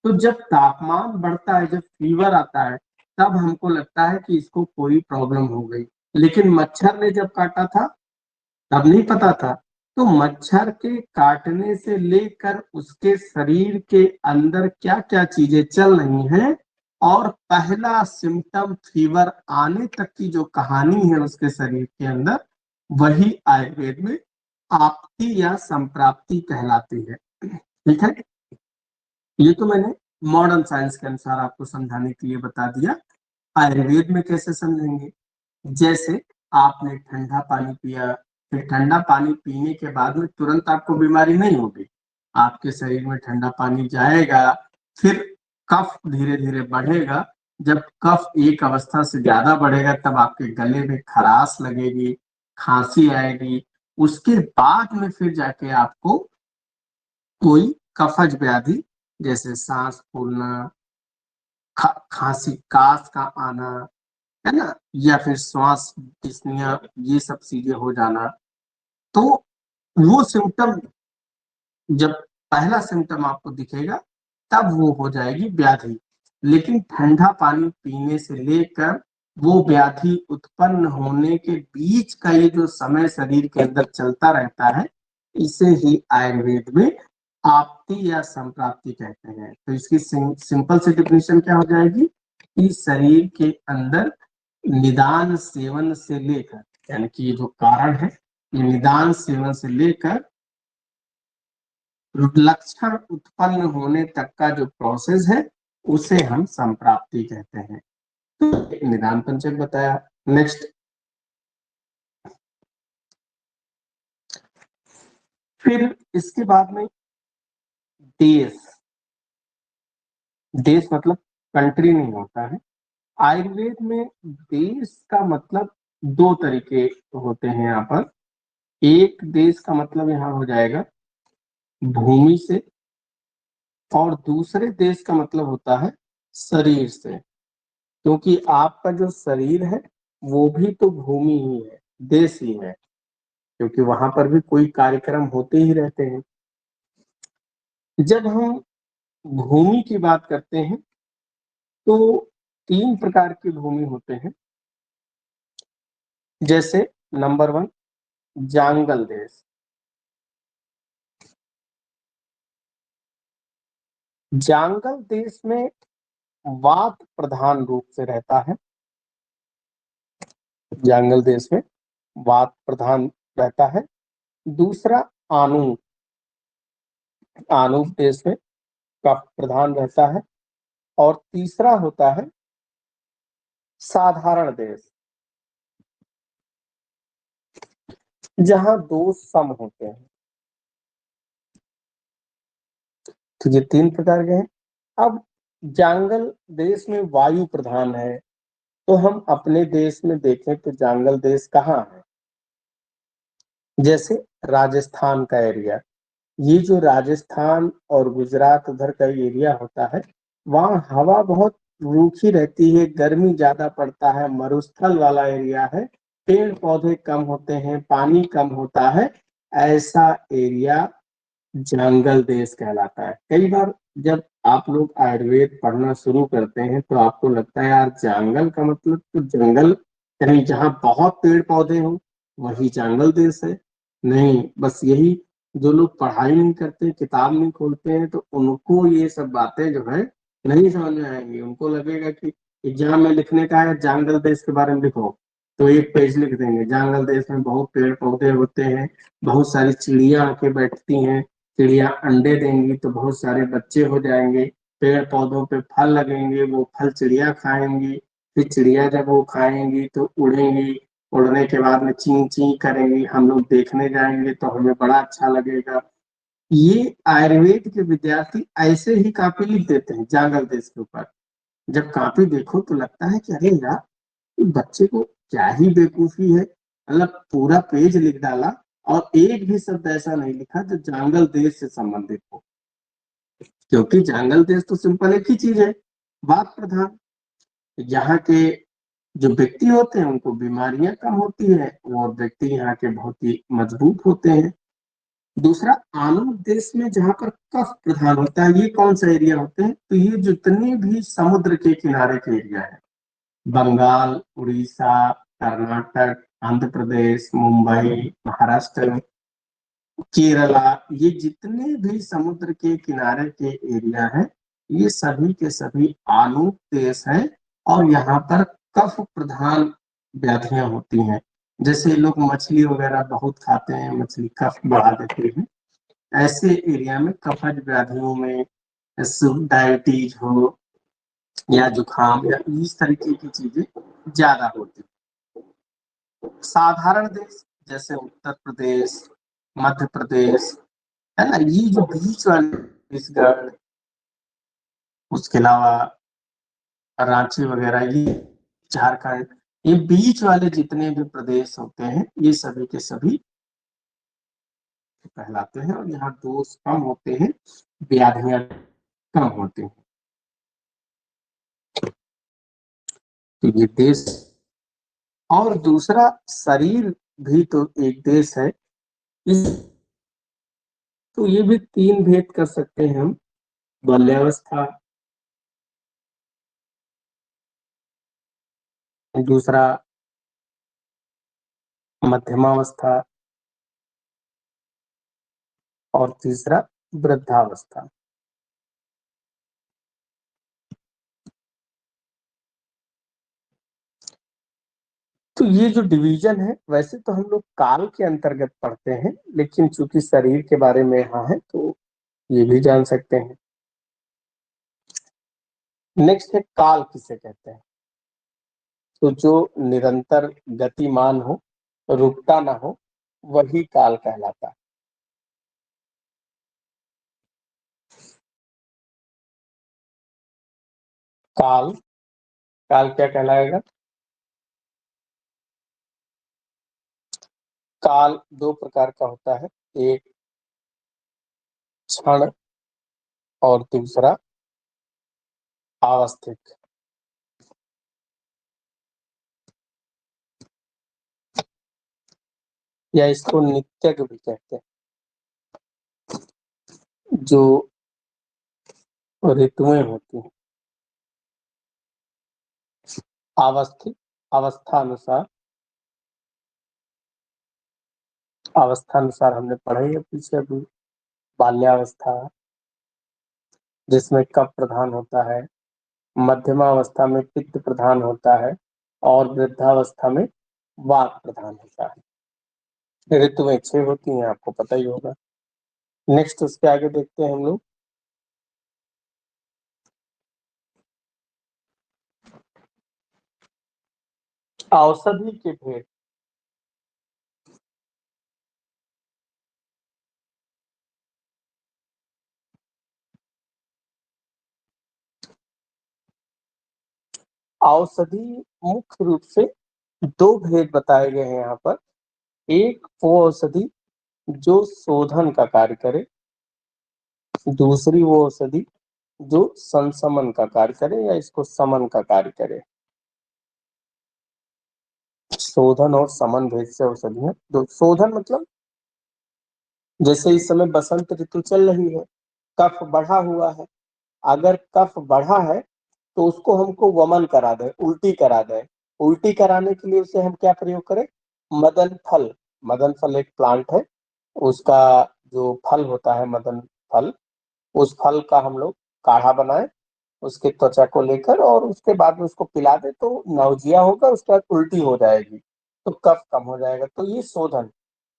तो जब तापमान बढ़ता है, जब फीवर आता है, तब हमको लगता है कि इसको कोई प्रॉब्लम हो गई। लेकिन मच्छर ने जब काटा था तब नहीं पता था। तो मच्छर के काटने से लेकर उसके शरीर के अंदर क्या क्या चीजें चल रही हैं और पहला सिम्टम फीवर आने तक की जो कहानी है उसके शरीर के अंदर, वही आयुर्वेद में आपत्ति या संप्राप्ति कहलाती है। ठीक है, ये तो मैंने मॉडर्न साइंस के अनुसार आपको समझाने के लिए बता दिया। आयुर्वेद में कैसे समझेंगे? जैसे आपने ठंडा पानी पिया, फिर ठंडा पानी पीने के बाद में तुरंत आपको बीमारी नहीं होगी। आपके शरीर में ठंडा पानी जाएगा, फिर कफ धीरे धीरे बढ़ेगा। जब कफ एक अवस्था से ज्यादा बढ़ेगा तब आपके गले में खराश लगेगी, खांसी आएगी। उसके बाद में फिर जाके आपको कोई कफज व्याधि जैसे सांस फूलना, खांसी, काश का आना, है ना, या फिर श्वास डिस्निया, ये सब चीजें हो जाना। तो वो सिम्टम, जब पहला सिम्टम आपको दिखेगा तब वो हो जाएगी व्याधि। लेकिन ठंडा पानी पीने से लेकर वो व्याधि उत्पन्न होने के बीच का ये जो समय शरीर के अंदर चलता रहता है, इसे ही आयुर्वेद में आपत्ति या संप्राप्ति कहते हैं। तो इसकी सिंपल सी डेफिनेशन क्या हो जाएगी कि शरीर के अंदर निदान सेवन से लेकर, यानी कि ये जो कारण है, ये निदान सेवन से लेकर लक्षण उत्पन्न होने तक का जो प्रोसेस है उसे हम संप्राप्ति कहते हैं। तो निदान पंचक बताया। नेक्स्ट, फिर इसके बाद में देश। देश मतलब कंट्री नहीं होता है। आयुर्वेद में देश का मतलब दो तरीके होते हैं यहाँ पर। एक देश का मतलब यहाँ हो जाएगा भूमि से, और दूसरे देश का मतलब होता है शरीर से। क्योंकि आपका जो शरीर है वो भी तो भूमि ही है, देश ही है, क्योंकि वहां पर भी कोई कार्यक्रम होते ही रहते हैं। जब हम भूमि की बात करते हैं तो तीन प्रकार की भूमि होते हैं। जैसे नंबर 1, जांगल देश। जांगल देश में वात प्रधान रूप से रहता है। जांगल देश में वात प्रधान रहता है। दूसरा, आनूप। आनूप देश में कफ प्रधान रहता है। और तीसरा होता है साधारण देश, जहां दो सम होते हैं। तो ये तीन प्रकार के हैं। अब जांगल देश में वायु प्रधान है, तो हम अपने देश में देखें तो जांगल देश कहाँ है? जैसे राजस्थान का एरिया, ये जो राजस्थान और गुजरात उधर का एरिया होता है, वहाँ हवा बहुत रूखी रहती है, गर्मी ज्यादा पड़ता है, मरुस्थल वाला एरिया है, पेड़ पौधे कम होते हैं, पानी कम होता है। ऐसा एरिया जंगल देश कहलाता है। कई बार जब आप लोग आयुर्वेद पढ़ना शुरू करते हैं तो आपको लगता है यार जंगल का मतलब तो जंगल, यानी जहाँ बहुत पेड़ पौधे हो वही जंगल देश है। नहीं, बस यही, जो लोग पढ़ाई नहीं करते, किताब नहीं खोलते हैं, तो उनको ये सब बातें जो है नहीं समझ में आएंगी। उनको लगेगा कि एग्जाम में लिखने का है जंगल देश के बारे में लिखो, तो एक पेज लिख देंगे जंगल देश में बहुत पेड़ पौधे होते हैं, बहुत सारी चिड़िया आके बैठती हैं, चिड़िया अंडे देंगी तो बहुत सारे बच्चे हो जाएंगे, पेड़ पौधों पे फल लगेंगे, वो फल चिड़िया खाएंगी, फिर चिड़िया जब वो खाएंगी तो उड़ेंगी, उड़ने के बाद में ची ची करेंगी, हम लोग देखने जाएंगे तो हमें बड़ा अच्छा लगेगा। ये आयुर्वेद के विद्यार्थी ऐसे ही कॉपी लिख देते हैं जंगल देश के ऊपर। जब कॉपी देखो तो लगता है कि अरे यार, बच्चे को क्या ही बेवकूफी है, मतलब पूरा पेज लिख डाला और एक भी शब्द ऐसा नहीं लिखा जो जंगल देश से संबंधित हो। क्योंकि जंगल देश तो सिंपल एक ही चीज है, वात प्रधान। यहाँ के जो व्यक्ति होते हैं उनको बीमारियां कम होती है, और व्यक्ति यहाँ के बहुत ही मजबूत होते हैं। दूसरा, आलू देश में जहां पर कफ प्रधान होता है, ये कौन सा एरिया होते हैं? तो ये जितने भी समुद्र के किनारे के एरिया है, बंगाल, उड़ीसा, कर्नाटक, आंध्र प्रदेश, मुंबई, महाराष्ट्र, केरला, ये जितने भी समुद्र के किनारे के एरिया हैं, ये सभी के सभी आलू देश हैं। और यहाँ पर कफ प्रधान व्याधियां होती हैं। जैसे लोग मछली वगैरह बहुत खाते हैं, मछली कफ बढ़ा देती है। ऐसे एरिया में कफज व्याधियों में डायबिटीज हो या जुकाम या इस तरीके की चीजें ज्यादा होती है। साधारण देश जैसे उत्तर प्रदेश, मध्य प्रदेश, है ना, ये जो बीच वाले छत्तीसगढ़, उसके अलावा रांची वगैरह, ये झारखंड, ये बीच वाले जितने भी प्रदेश होते हैं, ये सभी के सभी कहलाते हैं। और यहाँ दोष कम होते हैं, व्याधियां कम होती हैं। तो ये देश, और दूसरा, शरीर भी तो एक देश है। इस तो ये भी तीन भेद कर सकते हैं हम: बाल्यावस्था, दूसरा मध्यमावस्था, और तीसरा वृद्धावस्था। तो ये जो डिवीजन है, वैसे तो हम लोग काल के अंतर्गत पढ़ते हैं, लेकिन चूंकि शरीर के बारे में यहाँ है तो ये भी जान सकते हैं। नेक्स्ट है काल किसे कहते हैं? तो जो निरंतर गतिमान हो, रुकता ना हो, वही काल कहलाता है। काल, काल क्या कहलाएगा? काल दो प्रकार का होता है, एक क्षण और दूसरा आवस्थिक। या इसको नित्यक भी कहते हैं। जो ऋतुएं होती हैं, आवस्थिक, अवस्थानुसार हमने पढ़ाई है पीछे अभी। बाल्यावस्था जिसमें कफ प्रधान होता है, मध्यमावस्था में पित्त प्रधान होता है, और वृद्धावस्था में वात प्रधान होता है। ऋतुएं 6 होती हैं, आपको पता ही होगा। नेक्स्ट उसके आगे देखते हैं हम लोग, औषधि के भेद। औषधि मुख्य रूप से दो भेद बताए गए हैं यहाँ पर। एक वो औषधि जो शोधन का कार्य करे, दूसरी वो औषधि जो संशमन का कार्य करे या इसको समन का कार्य करे। शोधन और समन भेद से औषधियां दो। शोधन मतलब जैसे इस समय बसंत ऋतु चल रही है, कफ बढ़ा हुआ है। अगर कफ बढ़ा है तो उसको हमको वमन करा दे, उल्टी करा दे। उल्टी कराने के लिए उसे हम क्या प्रयोग करें? मदन फल। मदन फल एक प्लांट है, उसका जो फल होता है मदन फल, उस फल का हम लोग काढ़ा बनाए, उसके त्वचा को लेकर, और उसके बाद में उसको पिला दे तो नवजिया होगा, उसके बाद उल्टी हो जाएगी, तो कफ कम हो जाएगा। तो ये शोधन।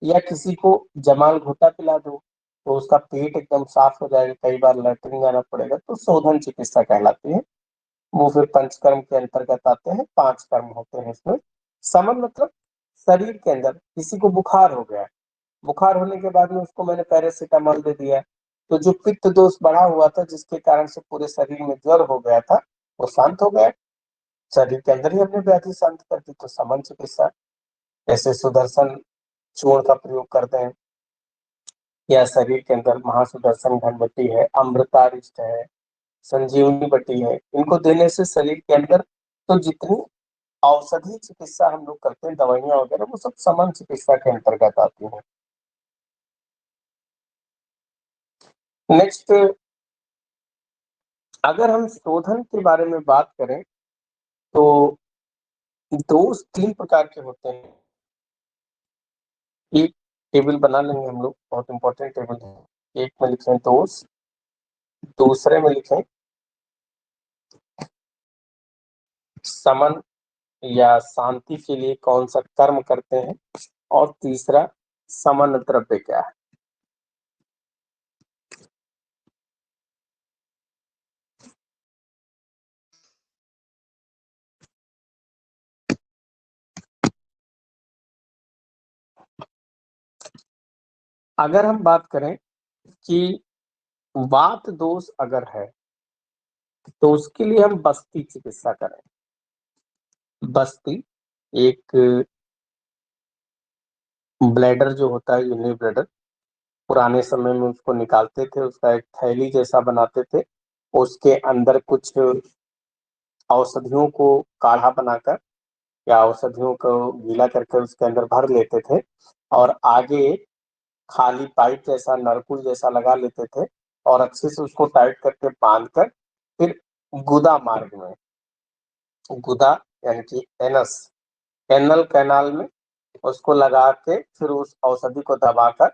या किसी को जमाल घोटा पिला दो तो उसका पेट एकदम साफ हो जाएगा, कई बार लैट्रिन जाना पड़ेगा, तो शोधन चिकित्सा कहलाती है। वो फिर पंचकर्म के अंतर्गत आते हैं, 5 कर्म होते हैं इसमें। समन मतलब शरीर के अंदर किसी को बुखार हो गया, बुखार होने के बाद में उसको मैंने पैरासीटामोल दे दिया, तो जो पित्त दोष बढ़ा हुआ था जिसके कारण से पूरे शरीर में ज्वर हो गया था, वो शांत हो गया। शरीर के अंदर ही हमने व्याधि शांत कर दी, तो समन चिकित्सा। ऐसे सुदर्शन चूर्ण का प्रयोग करते हैं, या शरीर के अंदर महासुदर्शन घनवटी है, अमृतारिष्ट है, संजीवनी बटी है, इनको देने से शरीर के अंदर तो जितनी औषधि चिकित्सा हम लोग करते हैं, दवाइयां वगैरह, वो सब समन चिकित्सा के अंतर्गत आती हैं। नेक्स्ट, अगर हम शोधन के बारे में बात करें तो दोष 3 प्रकार के होते हैं। एक टेबल बना लेंगे हम लोग, बहुत इंपॉर्टेंट टेबल है। एक में लिखें दोष, दूसरे में लिखें समन या शांति के लिए कौन सा कर्म करते हैं, और तीसरा समन द्रव्य क्या है। अगर हम बात करें कि वात दोष अगर है तो उसके लिए हम बस्ती चिकित्सा करें। बस्ती एक ब्लैडर जो होता है, यूनि ब्लैडर, पुराने समय में उसको निकालते थे, उसका एक थैली जैसा बनाते थे, उसके अंदर कुछ औषधियों को काढ़ा बनाकर या औषधियों को गीला करके उसके अंदर भर लेते थे, और आगे खाली पाइप जैसा, नलकुल जैसा लगा लेते थे, और अच्छे से उसको टाइट करके बांध कर फिर गुदा मार्ग में, गुदा यानी कि एनस, एनल कैनाल में उसको लगा के फिर उस औषधि को दबाकर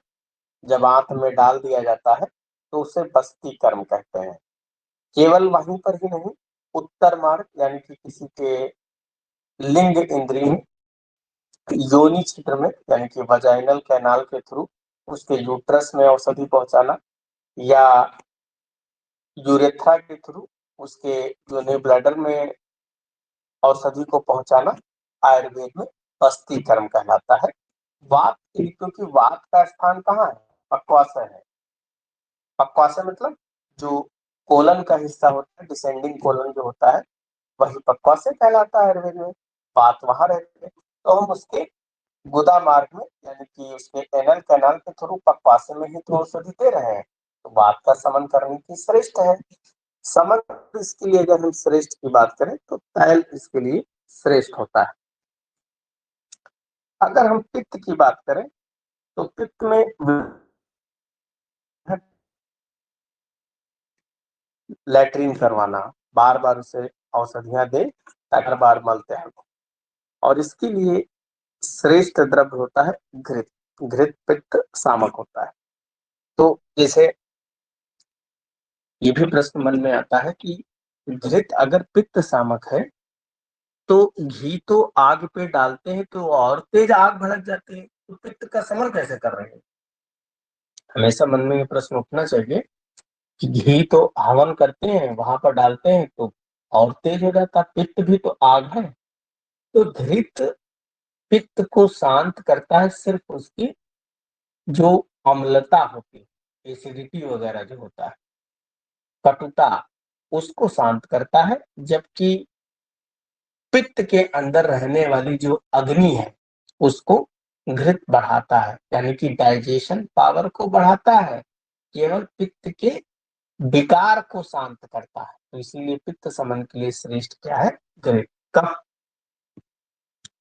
जब आंत में डाल दिया जाता है तो उसे बस्ती कर्म कहते हैं। केवल वहीं पर ही नहीं, उत्तर मार्ग यानी कि किसी के लिंग इंद्रिय में, योनि क्षेत्र में यानी कि वजाइनल कैनाल के थ्रू उसके यूट्रस में औषधि पहुंचाना, या यूरेथ्रा के थ्रू उसके योनि ब्लैडर में औषधि को पहुंचाना आयुर्वेद में बस्ती कर्म कहलाता है। वात, क्योंकि वात का स्थान कहाँ है, पक्वाशय है। पक्वाशय मतलब जो कोलन का हिस्सा होता है, डिसेंडिंग कोलन जो होता है, वही पक्वाशय कहलाता है आयुर्वेद में। वात वहां रहते हैं, तो हम उसके गुदा मार्ग में यानी कि उसके एनल कैनाल के थ्रू पक्वाशय में ही तो औषधि दे रहे हैं, तो वात का समन करने की श्रेष्ठ है। समन इसके लिए अगर हम श्रेष्ठ की बात करें तो तैल इसके लिए श्रेष्ठ होता है। अगर हम पित्त की बात करें तो पित्त में लैट्रिन करवाना, बार बार उसे औषधियां दे ताकि बार मल त्याग हो, और इसके लिए श्रेष्ठ द्रव्य होता है घृत। घृत पित्त सामक होता है। तो जैसे ये भी प्रश्न मन में आता है कि घृत अगर पित्त सामक है तो घी तो आग पे डालते हैं तो और तेज आग भड़क जाती है, तो पित्त का समन कैसे कर रहे हैं। हमेशा मन में ये प्रश्न उठना चाहिए कि घी तो हवन करते हैं, वहां पर डालते हैं तो और तेज हो जाता, पित्त भी तो आग है। तो घृत पित्त को शांत करता है, सिर्फ उसकी जो अम्लता होती है, एसिडिटी वगैरह जो होता है, कटुता, उसको शांत करता है। जबकि पित्त के अंदर रहने वाली जो अग्नि है उसको घृत बढ़ाता है, यानी कि डाइजेशन पावर को बढ़ाता है, केवल पित्त के विकार को शांत करता है। तो इसीलिए पित्त समन के लिए श्रेष्ठ क्या है, घृत। कफ,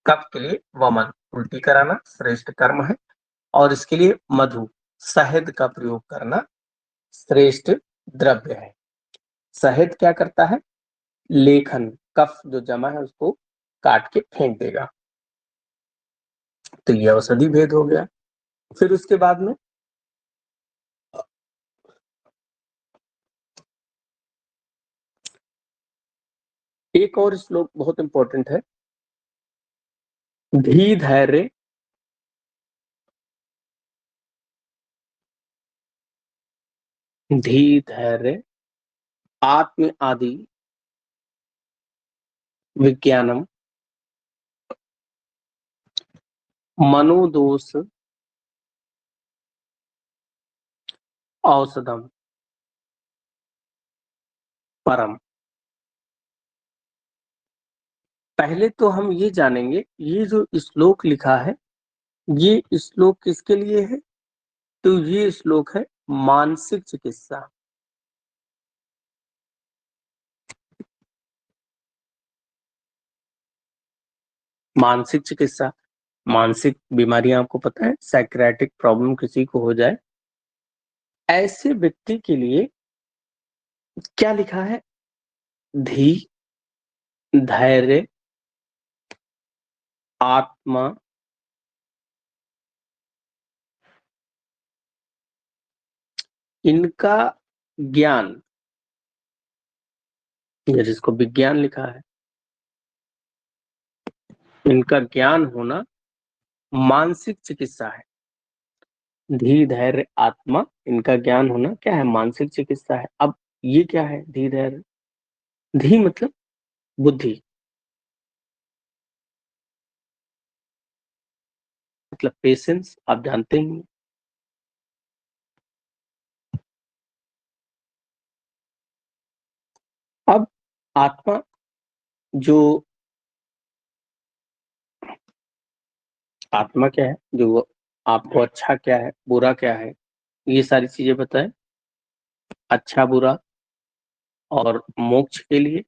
कफ के लिए वमन, उल्टी कराना श्रेष्ठ कर्म है, और इसके लिए मधु, शहद का प्रयोग करना श्रेष्ठ द्रव्य है। शहद क्या करता है, लेखन, कफ जो जमा है उसको काट के फेंक देगा। तो ये औषधि भेद हो गया। फिर उसके बाद में एक और श्लोक बहुत इंपॉर्टेंट है, धी धैर्य धी धैर्य आत्म आदि विज्ञानम मनोदोष औषधम परम। पहले तो हम ये जानेंगे, ये जो श्लोक लिखा है ये श्लोक किसके लिए है, तो ये श्लोक है मानसिक चिकित्सा। मानसिक चिकित्सा, मानसिक बीमारियां आपको पता है, साइकियाट्रिक प्रॉब्लम किसी को हो जाए ऐसे व्यक्ति के लिए क्या लिखा है? धी, धैर्य, आत्मा, इनका ज्ञान, या जिसको विज्ञान लिखा है, इनका ज्ञान होना मानसिक चिकित्सा है। धी, धैर्य, आत्मा, इनका ज्ञान होना क्या है? मानसिक चिकित्सा है। अब ये क्या है धी, धैर्य? धी मतलब बुद्धि, मतलब पेशेंस, आप जानते ही हैं। अब आत्मा, जो आत्मा क्या है, जो आपको अच्छा क्या है, बुरा क्या है, ये सारी चीजें बताए, अच्छा बुरा और मोक्ष के लिए।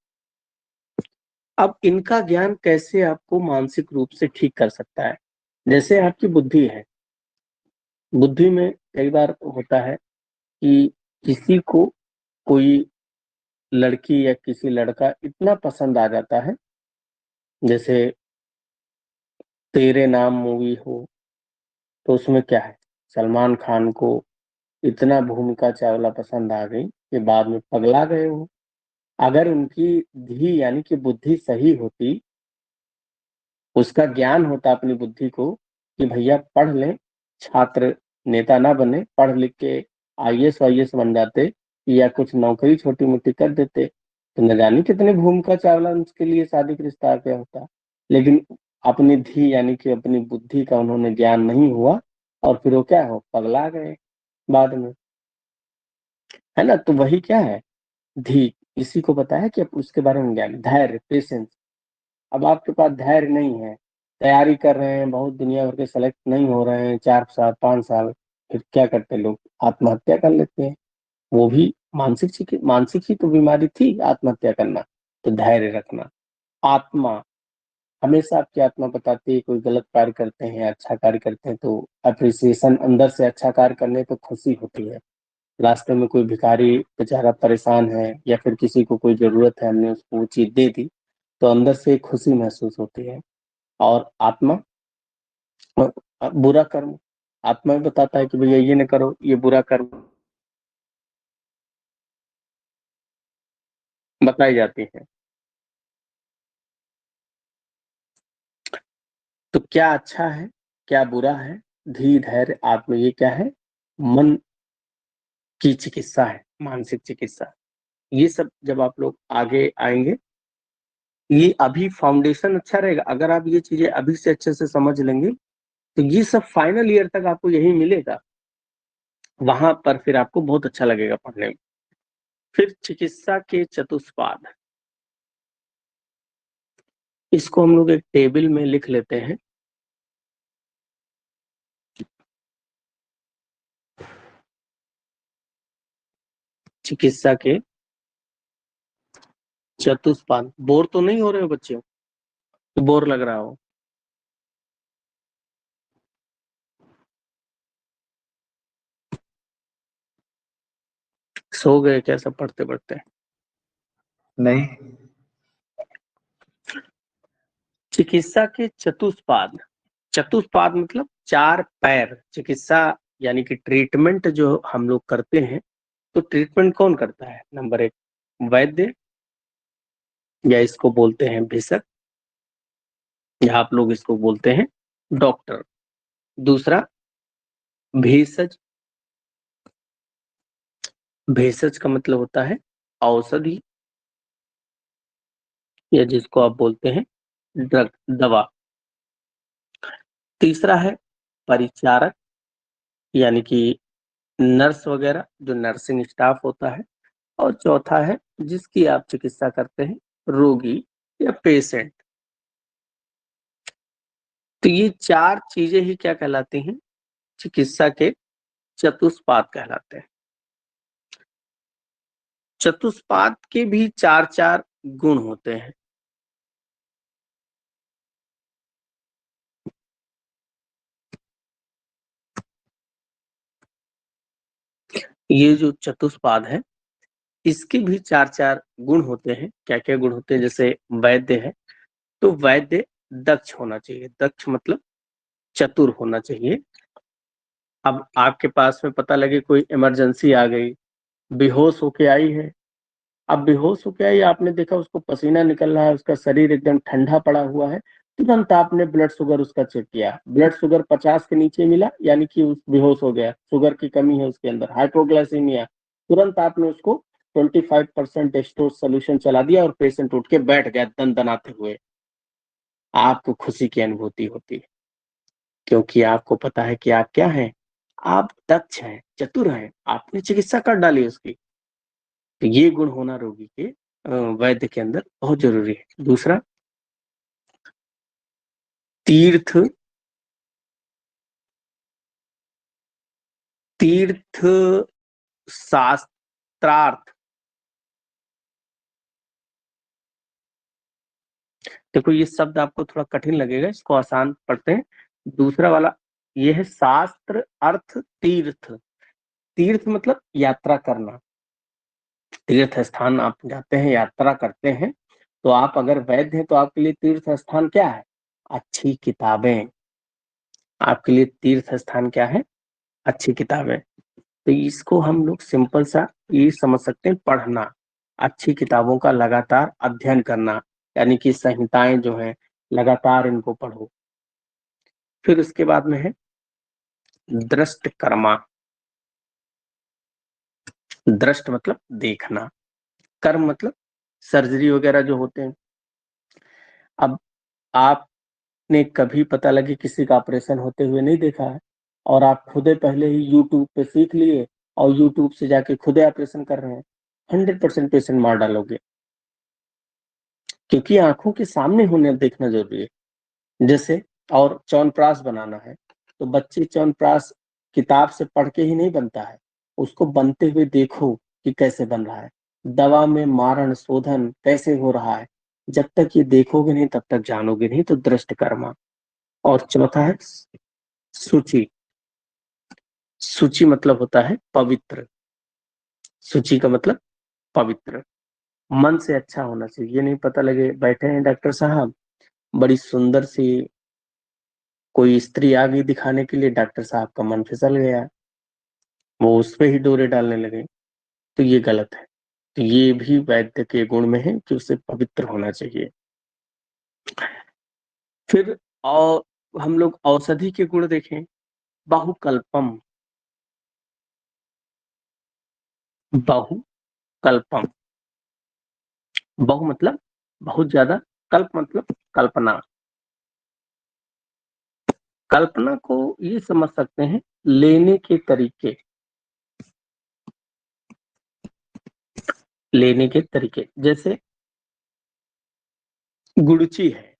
अब इनका ज्ञान कैसे आपको मानसिक रूप से ठीक कर सकता है? जैसे आपकी बुद्धि है, बुद्धि में कई बार होता है कि किसी को कोई लड़की या किसी लड़का इतना पसंद आ जाता है, जैसे तेरे नाम मूवी हो, तो उसमें क्या है, सलमान खान को इतना भूमिका चावला पसंद आ गई कि बाद में पगला गए वो। अगर उनकी धी यानी कि बुद्धि सही होती, उसका ज्ञान होता अपनी बुद्धि को कि भैया पढ़ लें, छात्र नेता ना बने, पढ़ लिख के आईएएस वाईएएस बन जाते या कुछ नौकरी छोटी मोटी कर देते, तो न जाने कितने भूमिका चावला उसके लिए शादी का रिश्ता आ गया होता। लेकिन अपनी धी यानी कि अपनी बुद्धि का उन्होंने ज्ञान नहीं हुआ, और फिर वो क्या हो, पगला गए बाद में, है ना? तो वही क्या है, धी, इसी को बताया कि अब उसके बारे में ज्ञान, धैर्य, पेशेंस। अब आपके पास धैर्य नहीं है, तैयारी कर रहे हैं, बहुत दुनिया भर के सेलेक्ट नहीं हो रहे हैं, 4 साल 5 साल, फिर क्या करते हैं लोग, आत्महत्या कर लेते हैं। वो भी मानसिक ही तो बीमारी थी आत्महत्या करना। तो धैर्य रखना। आत्मा, हमेशा आपकी आत्मा बताती है, कोई गलत कार्य करते हैं, अच्छा कार्य करते हैं तो अप्रिसिएशन, अंदर से अच्छा कार्य करने पे खुशी होती है। रास्ते में कोई भिखारी बेचारा परेशान है या फिर किसी को कोई जरूरत है, हमने उसको वो चीज दे दी, तो अंदर से एक खुशी महसूस होती है। और आत्मा, बुरा कर्म, आत्मा भी बताता है कि भैया ये न करो, ये बुरा कर्म बताई जाती है। तो क्या अच्छा है, क्या बुरा है, धी, धैर्य, आत्मा, ये क्या है? मन की चिकित्सा है, मानसिक चिकित्सा। ये सब जब आप लोग आगे आएंगे, ये अभी फाउंडेशन अच्छा रहेगा। अगर आप ये चीजें अभी से अच्छे से समझ लेंगे, तो ये सब फाइनल ईयर तक आपको यही मिलेगा। वहां पर फिर आपको बहुत अच्छा लगेगा पढ़ने में। फिर चिकित्सा के चतुष्पाद, इसको हम लोग एक टेबल में लिख लेते हैं। चिकित्सा के चतुष्पाद। बोर तो नहीं हो रहे हो बच्चे? तो बोर लग रहा हो, सो गए क्या सब पढ़ते पढ़ते? नहीं। चिकित्सा के चतुष्पाद, चतुष्पाद मतलब 4 पैर। चिकित्सा यानी कि ट्रीटमेंट जो हम लोग करते हैं, तो ट्रीटमेंट कौन करता है? नंबर 1 वैद्य, या इसको बोलते हैं भिषक, या आप लोग इसको बोलते हैं डॉक्टर। दूसरा भेषज, भेषज का मतलब होता है औषधि, या जिसको आप बोलते हैं ड्रग, दवा। तीसरा है परिचारक, यानी कि नर्स वगैरह, जो नर्सिंग स्टाफ होता है। और चौथा है जिसकी आप चिकित्सा करते हैं, रोगी या पेशेंट। तो ये 4 चीजें ही क्या कहलाती हैं? चिकित्सा के चतुष्पाद कहलाते हैं। चतुष्पाद के भी 4 4 गुण होते हैं। ये जो चतुष्पाद है इसके भी 4-4 गुण होते हैं। क्या-क्या गुण होते हैं? जैसे वैद्य है, तो वैद्य दक्ष होना चाहिए। दक्ष मतलब चतुर होना चाहिए। अब आपके पास में पता लगे कोई इमरजेंसी आ गई, बेहोश होके आई है। अब बेहोश होके आई, आपने देखा उसको पसीना निकल रहा है, उसका शरीर एकदम ठंडा पड़ा हुआ है, तुरंत आपने ब्लड शुगर उसका चेक किया, ब्लड शुगर 50 के नीचे मिला, यानी कि उस बेहोश हो गया, शुगर की कमी है उसके अंदर, हाइपोग्लाइसीमिया। तुरंत आपने उसको 25% डेक्सट्रोज सोल्यूशन चला दिया और पेशेंट उठ के बैठ गया दनदनाते हुए। आपको खुशी की अनुभूति होती है, क्योंकि आपको पता है कि आप क्या हैं? आप दक्ष हैं, चतुर हैं, आपने चिकित्सा कर डाली उसकी। तो ये गुण होना रोगी के वैद्य के अंदर बहुत ज़रूरी है। दूसरा, तीर्थ तीर्थ शास्त्रार्थ। देखो ये शब्द आपको थोड़ा कठिन लगेगा, इसको आसान पढ़ते हैं। दूसरा वाला ये है शास्त्र अर्थ तीर्थ। तीर्थ मतलब यात्रा करना। तीर्थ स्थान आप जाते हैं, यात्रा करते हैं, तो आप अगर वैद्य हैं तो आपके लिए तीर्थ स्थान क्या है? अच्छी किताबें। आपके लिए तीर्थ स्थान क्या है? अच्छी किताबें। तो इसको हम लोग सिंपल सा ये समझ सकते हैं, पढ़ना, अच्छी किताबों का लगातार अध्ययन करना, यानी कि संहिताएं जो हैं लगातार इनको पढ़ो। फिर उसके बाद में है दृष्ट कर्मा। दृष्ट मतलब देखना, कर्म मतलब सर्जरी वगैरह जो होते हैं। अब आपने कभी पता लगे किसी का ऑपरेशन होते हुए नहीं देखा है, और आप खुदे पहले ही यूट्यूब पे सीख लिए और यूट्यूब से जाके खुदे ऑपरेशन कर रहे हैं, 100% पेशेंट मार डालोगे, क्योंकि आंखों के सामने होने देखना जरूरी है। जैसे और च्यवनप्राश बनाना है, तो बच्चे च्यवनप्राश किताब से पढ़ के ही नहीं बनता है, उसको बनते हुए देखो कि कैसे बन रहा है, दवा में मारण शोधन कैसे हो रहा है। जब तक ये देखोगे नहीं तब तक जानोगे नहीं। तो दृष्ट कर्मा। और चौथा है सूची। सूची मतलब होता है पवित्र। सूची का मतलब पवित्र। मन से अच्छा होना चाहिए। ये नहीं पता लगे बैठे हैं डॉक्टर साहब, बड़ी सुंदर सी कोई स्त्री आ गई दिखाने के लिए, डॉक्टर साहब का मन फिसल गया, वो उस पे ही डोरे डालने लगे, तो ये गलत है। तो ये भी वैद्य के गुण में है कि उसे पवित्र होना चाहिए। फिर और हम लोग औषधि के गुण देखें। बाहुकल्पम। बाहुकल्पम। बहु मतलब बहुत ज्यादा, कल्प मतलब कल्पना। कल्पना को ये समझ सकते हैं लेने के तरीके। लेने के तरीके जैसे गुड़ची है।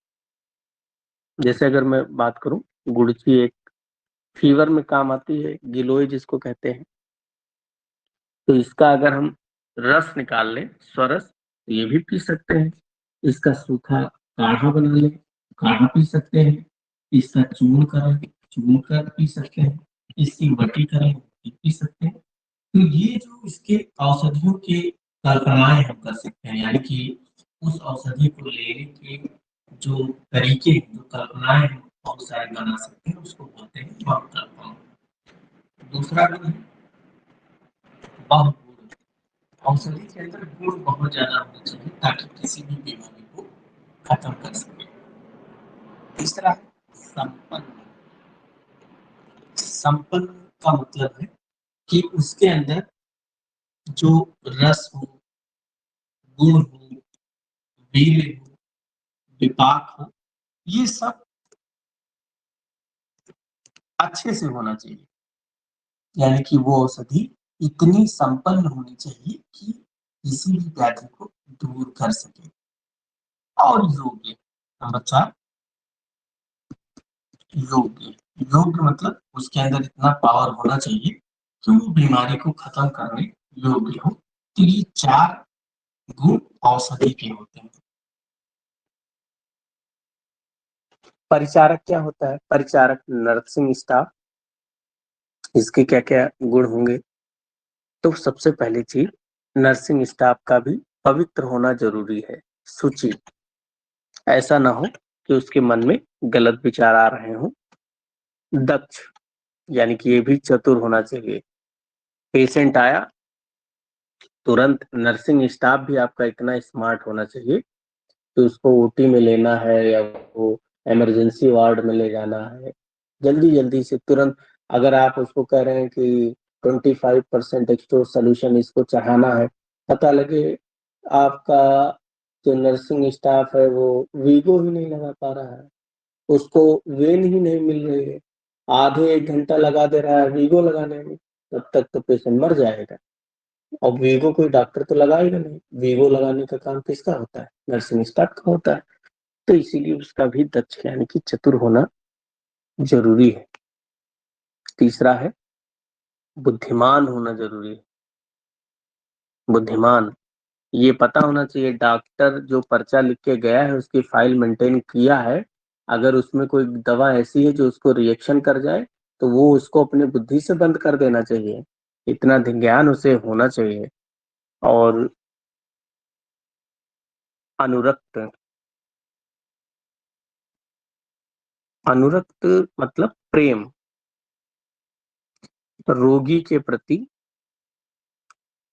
जैसे अगर मैं बात करूं, गुड़ची एक फीवर में काम आती है, गिलोय जिसको कहते हैं। तो इसका अगर हम रस निकाल लें, स्वरस, तो ये भी पी सकते हैं। इसका सूखा काढ़ा बना लें, काढ़ा पी सकते हैं। इसका चूर्ण करें, चूर्ण कर पी सकते हैं। इसकी वटी करें, ये पी सकते हैं। तो ये जो इसके औषधियों के कल्पनाएं हम कर सकते हैं, यानी कि उस औषधि को लेने के जो तरीके, जो कल्पनाएं हम बहुत सारे बना सकते हैं, उसको बोलते हैं बहुकल्पना। दूसरा गुण है बहुगुण। औषधि के अंदर गुण बहुत ज्यादा होना चाहिए ताकि किसी भी बीमारी को खत्म कर सके। तीसरा है संपन्न। संपन्न का मतलब है कि उसके अंदर जो रस हो, गुण हो, वीर्य हो, विपाक हो, ये सब अच्छे से होना चाहिए। यानी कि वो औषधि इतनी संपन्न होनी चाहिए कि किसी भी व्याधि को दूर कर सके। और योग्य, नंबर 4, योग्य। योग्य मतलब उसके अंदर इतना पावर होना चाहिए कि वो बीमारी को खत्म करने योग्य हो। तो ये 4 गुण औषधि के होते हैं। परिचारक क्या होता है? Paricharak nursing staff. इसके क्या क्या गुण होंगे? तो सबसे पहली चीज, नर्सिंग स्टाफ का भी पवित्र होना जरूरी है, शुचि। ऐसा ना हो कि उसके मन में गलत विचार आ रहे हों। दक्ष, यानी कि ये भी चतुर होना चाहिए। पेशेंट आया, तुरंत नर्सिंग स्टाफ भी आपका इतना स्मार्ट होना चाहिए कि उसको ओटी में लेना है या वो इमरजेंसी वार्ड में ले जाना है, जल्दी जल्दी से तुरंत। अगर आप उसको कह रहे हैं कि 25% एक्स्ट्रा सोल्यूशन इसको चढ़ाना है, पता लगे आपका जो नर्सिंग स्टाफ है वो वीगो ही नहीं लगा पा रहा है, उसको वेन ही नहीं मिल रही है, आधे 1 घंटा लगा दे रहा है वीगो लगाने में, तब तक तो पेशेंट मर जाएगा। और वीगो कोई डॉक्टर तो लगाएगा नहीं, वीगो लगाने का काम किसका होता है? नर्सिंग स्टाफ का होता है। तो इसीलिए उसका भी दक्ष यानी कि चतुर होना जरूरी है। तीसरा है बुद्धिमान होना जरूरी है। बुद्धिमान, ये पता होना चाहिए डॉक्टर जो पर्चा लिख के गया है उसकी फाइल मेंटेन किया है। अगर उसमें कोई दवा ऐसी है जो उसको रिएक्शन कर जाए तो वो उसको अपने बुद्धि से बंद कर देना चाहिए, इतना ज्ञान उसे होना चाहिए। और अनुरक्त, अनुरक्त मतलब प्रेम, रोगी के प्रति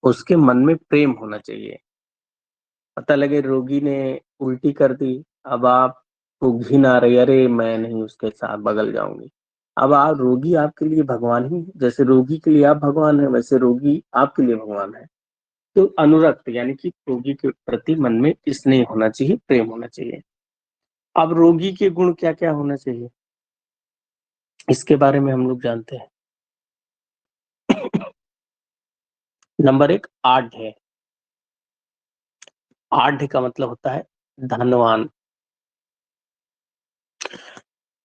उसके मन में प्रेम होना चाहिए। पता लगे रोगी ने उल्टी कर दी, अब आप को घिन आ रही, अरे मैं नहीं उसके साथ बगल जाऊंगी। अब आप, रोगी आपके लिए भगवान ही है, जैसे रोगी के लिए आप भगवान है वैसे रोगी आपके लिए भगवान है। तो अनुरक्त यानी कि रोगी के प्रति मन में स्नेह होना चाहिए, प्रेम होना चाहिए। अब रोगी के गुण क्या क्या होना चाहिए, इसके बारे में हम लोग जानते हैं। नंबर 1, आढ़ है। आढ़ का मतलब होता है धनवान।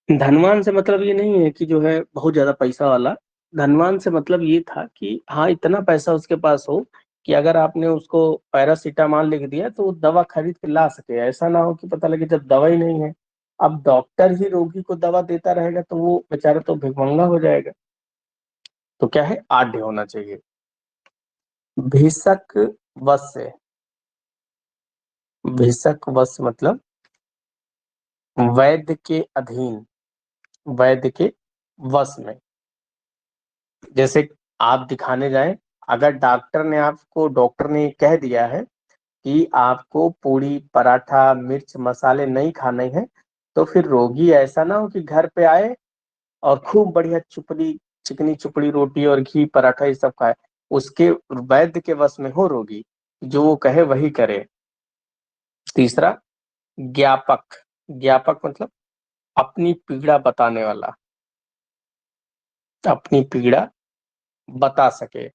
धनवान से मतलब ये नहीं है कि जो है बहुत ज्यादा पैसा वाला। धनवान से मतलब ये था कि हाँ इतना पैसा उसके पास हो कि अगर आपने उसको पैरासीटामॉल लिख दिया तो वो दवा खरीद के ला सके। ऐसा ना हो कि पता लगे जब दवा ही नहीं है, अब डॉक्टर ही रोगी को दवा देता रहेगा तो वो बेचारा तो भिखमंगा हो जाएगा। तो क्या है, आढ़ होना चाहिए। भिषक वश्य, भिषक वश्य मतलब वैद्य के अधीन, वैद्य के वश में। जैसे आप दिखाने जाएं, अगर डॉक्टर ने कह दिया है कि आपको पूड़ी पराठा मिर्च मसाले नहीं खाने हैं, तो फिर रोगी ऐसा ना हो कि घर पे आए और खूब बढ़िया चुपड़ी, चिकनी चुपड़ी रोटी और घी पराठा ये सब खाए। उसके वैद्य के वश में हो रोगी, जो वो कहे वही करे। तीसरा, ज्ञापक, ज्ञापक मतलब अपनी पीड़ा बताने वाला, अपनी पीड़ा बता सके।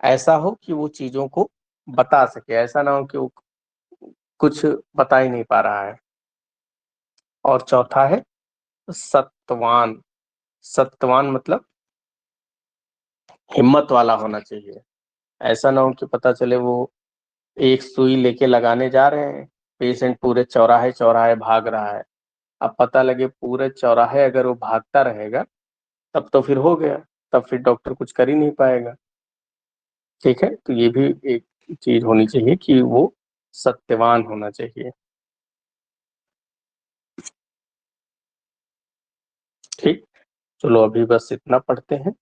ऐसा हो कि वो चीजों को बता सके, ऐसा ना हो कि वो कुछ बता ही नहीं पा रहा है। और चौथा है सत्ववान। सत्ववान मतलब हिम्मत वाला होना चाहिए। ऐसा ना हो कि पता चले वो एक सुई लेके लगाने जा रहे हैं, पेशेंट पूरे चौराहे चौराहे भाग रहा है। अब पता लगे पूरे चौराहे अगर वो भागता रहेगा तब तो फिर हो गया, तब फिर डॉक्टर कुछ कर ही नहीं पाएगा। ठीक है, तो ये भी एक चीज होनी चाहिए कि वो सत्यवान होना चाहिए। ठीक, चलो अभी बस इतना पढ़ते हैं।